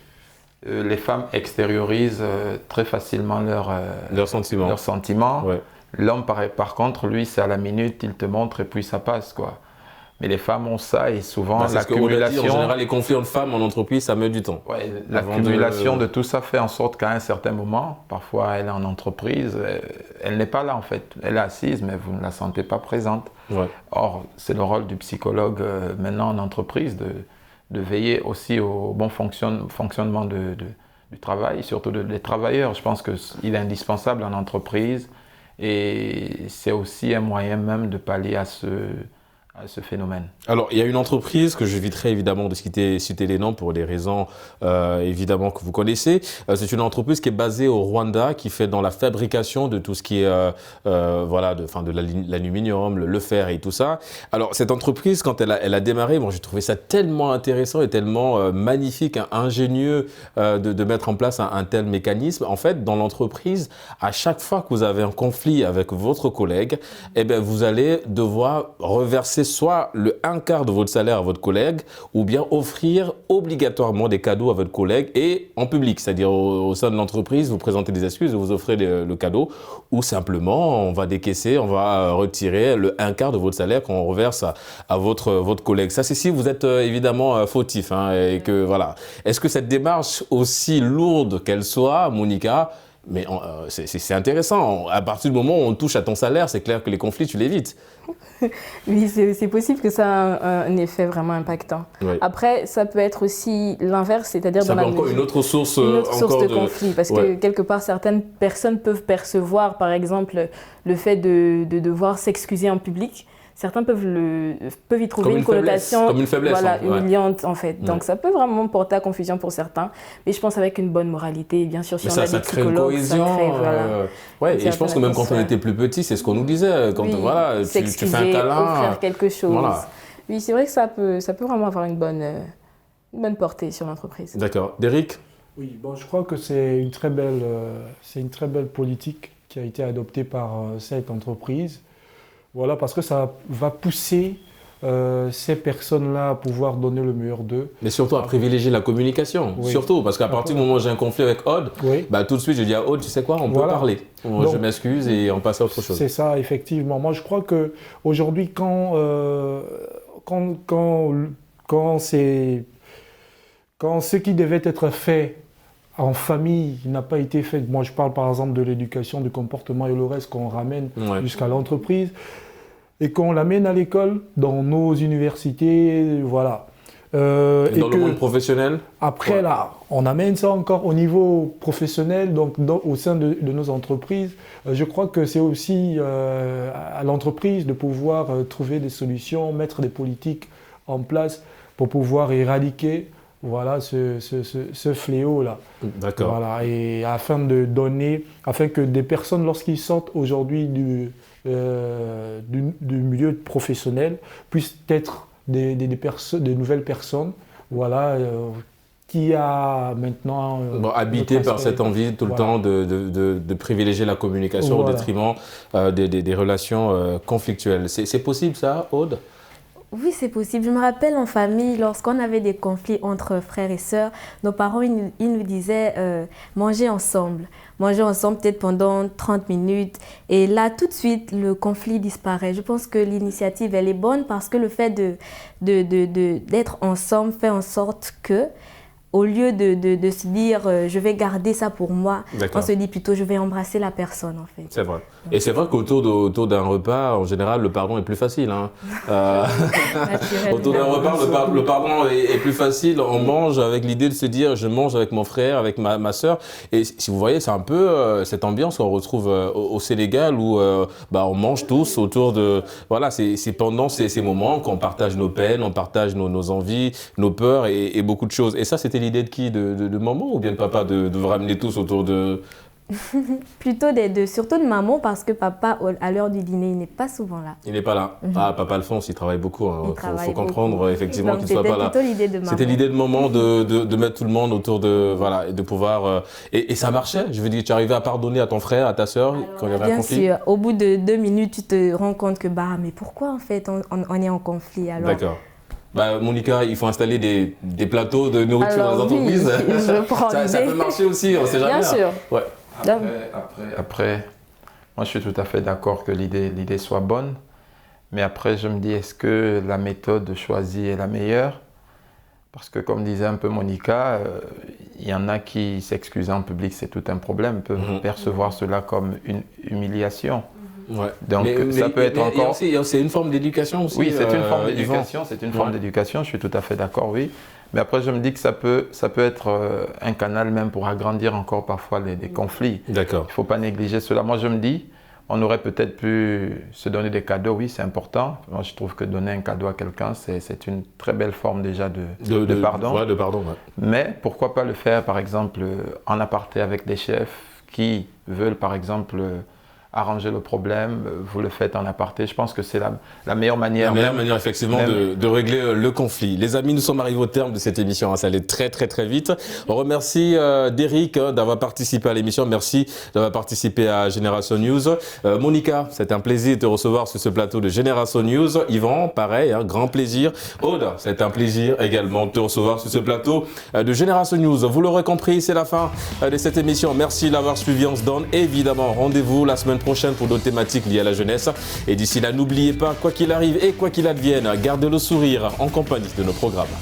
Les femmes extériorisent très facilement leurs sentiments. Ouais. L'homme, par contre, lui, c'est à la minute, il te montre et puis ça passe, quoi. Mais les femmes ont ça et souvent l'accumulation... En général, les conflits entre femmes en entreprise, ça met du temps. Ouais, l'accumulation de tout ça fait en sorte qu'à un certain moment, parfois elle est en entreprise, elle n'est pas là en fait. Elle est assise, mais vous ne la sentez pas présente. Ouais. Or, c'est le rôle du psychologue maintenant en entreprise de veiller aussi au bon fonctionnement du travail, surtout des travailleurs. Je pense qu'il est indispensable en entreprise et c'est aussi un moyen même de pallier à ce phénomène. Alors, il y a une entreprise que j'éviterai évidemment de citer les noms pour des raisons évidemment que vous connaissez. C'est une entreprise qui est basée au Rwanda, qui fait dans la fabrication de tout ce qui est de l'aluminium, le fer et tout ça. Alors, cette entreprise, quand elle a démarré, j'ai trouvé ça tellement intéressant et tellement magnifique, ingénieux de mettre en place un tel mécanisme. En fait, dans l'entreprise, à chaque fois que vous avez un conflit avec votre collègue, vous allez devoir reverser soit le 1/4 de votre salaire à votre collègue, ou bien offrir obligatoirement des cadeaux à votre collègue et en public, c'est-à-dire au sein de l'entreprise, vous présentez des excuses, vous offrez le cadeau, ou simplement on va décaisser, on va retirer le 1/4 de votre salaire qu'on reverse à votre collègue. Ça, c'est si vous êtes évidemment fautif, et que voilà. Est-ce que cette démarche, aussi lourde qu'elle soit, Monica, mais c'est intéressant. À partir du moment où on touche à ton salaire, c'est clair que les conflits, tu l'évites. Oui, c'est possible que ça ait un effet vraiment impactant. Oui. Après, ça peut être aussi l'inverse, c'est-à-dire ça dans la encore une autre source de conflit. Parce que quelque part, certaines personnes peuvent percevoir, par exemple, le fait de devoir s'excuser en public. Certains peuvent y trouver une connotation humiliante en fait. Donc ça peut vraiment porter à confusion pour certains. Mais je pense avec une bonne moralité, bien sûr, si on a des psychologues, ça crée et je pense que même quand on était plus petit, c'est ce qu'on nous disait. Quand tu fais un câlin, offrir quelque chose. Voilà. Oui, c'est vrai que ça peut vraiment avoir une bonne portée sur l'entreprise. D'accord. Derrick? Oui, je crois que c'est une très belle politique qui a été adoptée par cette entreprise. Voilà, parce que ça va pousser ces personnes-là à pouvoir donner le meilleur d'eux. Mais surtout à privilégier la communication. Oui. Surtout, parce qu'à partir du moment où j'ai un conflit avec Aude, tout de suite je dis à Aude, tu sais quoi, on peut parler. Donc, je m'excuse et on passe à autre chose. C'est ça, effectivement. Moi, je crois qu'aujourd'hui, quand ce qui devait être fait en famille n'a pas été fait. Moi, je parle par exemple de l'éducation, du comportement et le reste qu'on ramène jusqu'à l'entreprise et qu'on l'amène à l'école, dans nos universités, voilà. Et dans le monde professionnel? Après, là, on amène ça encore au niveau professionnel, donc au sein de nos entreprises. Je crois que c'est aussi à l'entreprise de pouvoir trouver des solutions, mettre des politiques en place pour pouvoir éradiquer ce fléau-là. D'accord. Voilà, et afin que des personnes, lorsqu'ils sortent aujourd'hui du milieu professionnel, puissent être des nouvelles personnes, qui a maintenant... habité par cette envie tout le temps de privilégier la communication au détriment des relations conflictuelles. C'est possible ça, Aude? Oui, c'est possible. Je me rappelle en famille, lorsqu'on avait des conflits entre frères et sœurs, nos parents ils nous disaient manger ensemble peut-être pendant 30 minutes. Et là, tout de suite, le conflit disparaît. Je pense que l'initiative, elle est bonne parce que le fait d'être ensemble fait en sorte que, au lieu de se dire je vais garder ça pour moi, on se dit plutôt je vais embrasser la personne en fait. C'est vrai. Et c'est vrai qu'autour d'un repas, en général, le pardon est plus facile. Hein. Autour d'un repas, le pardon est plus facile. On mange avec l'idée de se dire je mange avec mon frère, avec ma sœur. Et si vous voyez, c'est un peu cette ambiance qu'on retrouve au Sénégal où on mange tous autour de... Voilà, c'est pendant ces moments qu'on partage nos peines, on partage nos envies, nos peurs et beaucoup de choses. Et ça, c'était l'idée de qui? De maman ou bien de papa de vous ramener tous autour de... Plutôt surtout de maman parce que papa, à l'heure du dîner, il n'est pas souvent là. Il n'est pas là. Ah, papa Alphonse, il travaille beaucoup. Il faut comprendre effectivement qu'il ne soit pas là. C'était l'idée de maman de mettre tout le monde autour de... Voilà, et de pouvoir... Et ça marchait? Je veux dire, tu arrivais à pardonner à ton frère, à ta sœur quand il y avait un conflit? Bien sûr. Au bout de 2 minutes, tu te rends compte que mais pourquoi en fait on est en conflit alors? D'accord. Monica, il faut installer des plateaux de nourriture dans les entreprises. Ça peut marcher aussi, on ne sait jamais. Bien sûr. Ouais. Après, moi je suis tout à fait d'accord que l'idée soit bonne, mais après je me dis est-ce que la méthode choisie est la meilleure? Parce que comme disait un peu Monica, il y en a qui s'excusent en public, c'est tout un problème, peuvent percevoir cela comme une humiliation. Ouais. Donc ça peut être encore... C'est une forme d'éducation aussi. Oui, c'est une forme d'éducation, forme d'éducation, je suis tout à fait d'accord, oui. Mais après, je me dis que ça peut être un canal même pour agrandir encore parfois les conflits. D'accord. Il ne faut pas négliger cela. Moi, je me dis, on aurait peut-être pu se donner des cadeaux, oui, c'est important. Moi, je trouve que donner un cadeau à quelqu'un, c'est une très belle forme déjà de pardon. Ouais, de pardon, ouais. Mais pourquoi pas le faire, par exemple, en aparté avec des chefs qui veulent, par exemple... arranger le problème, vous le faites en aparté. Je pense que c'est la meilleure manière. La meilleure manière, effectivement, de régler le conflit. Les amis, nous sommes arrivés au terme de cette émission. Ça allait très, très, très vite. On remercie Derrick d'avoir participé à l'émission. Merci d'avoir participé à Génération News. Monica, c'était un plaisir de te recevoir sur ce plateau de Génération News. Yvan, pareil, grand plaisir. Aude, c'était un plaisir également de te recevoir sur ce plateau de Génération News. Vous l'aurez compris, c'est la fin de cette émission. Merci d'avoir suivi On se donne. Évidemment, rendez-vous la semaine prochaine pour d'autres thématiques liées à la jeunesse. Et d'ici là, n'oubliez pas, quoi qu'il arrive et quoi qu'il advienne, gardez le sourire en compagnie de nos programmes.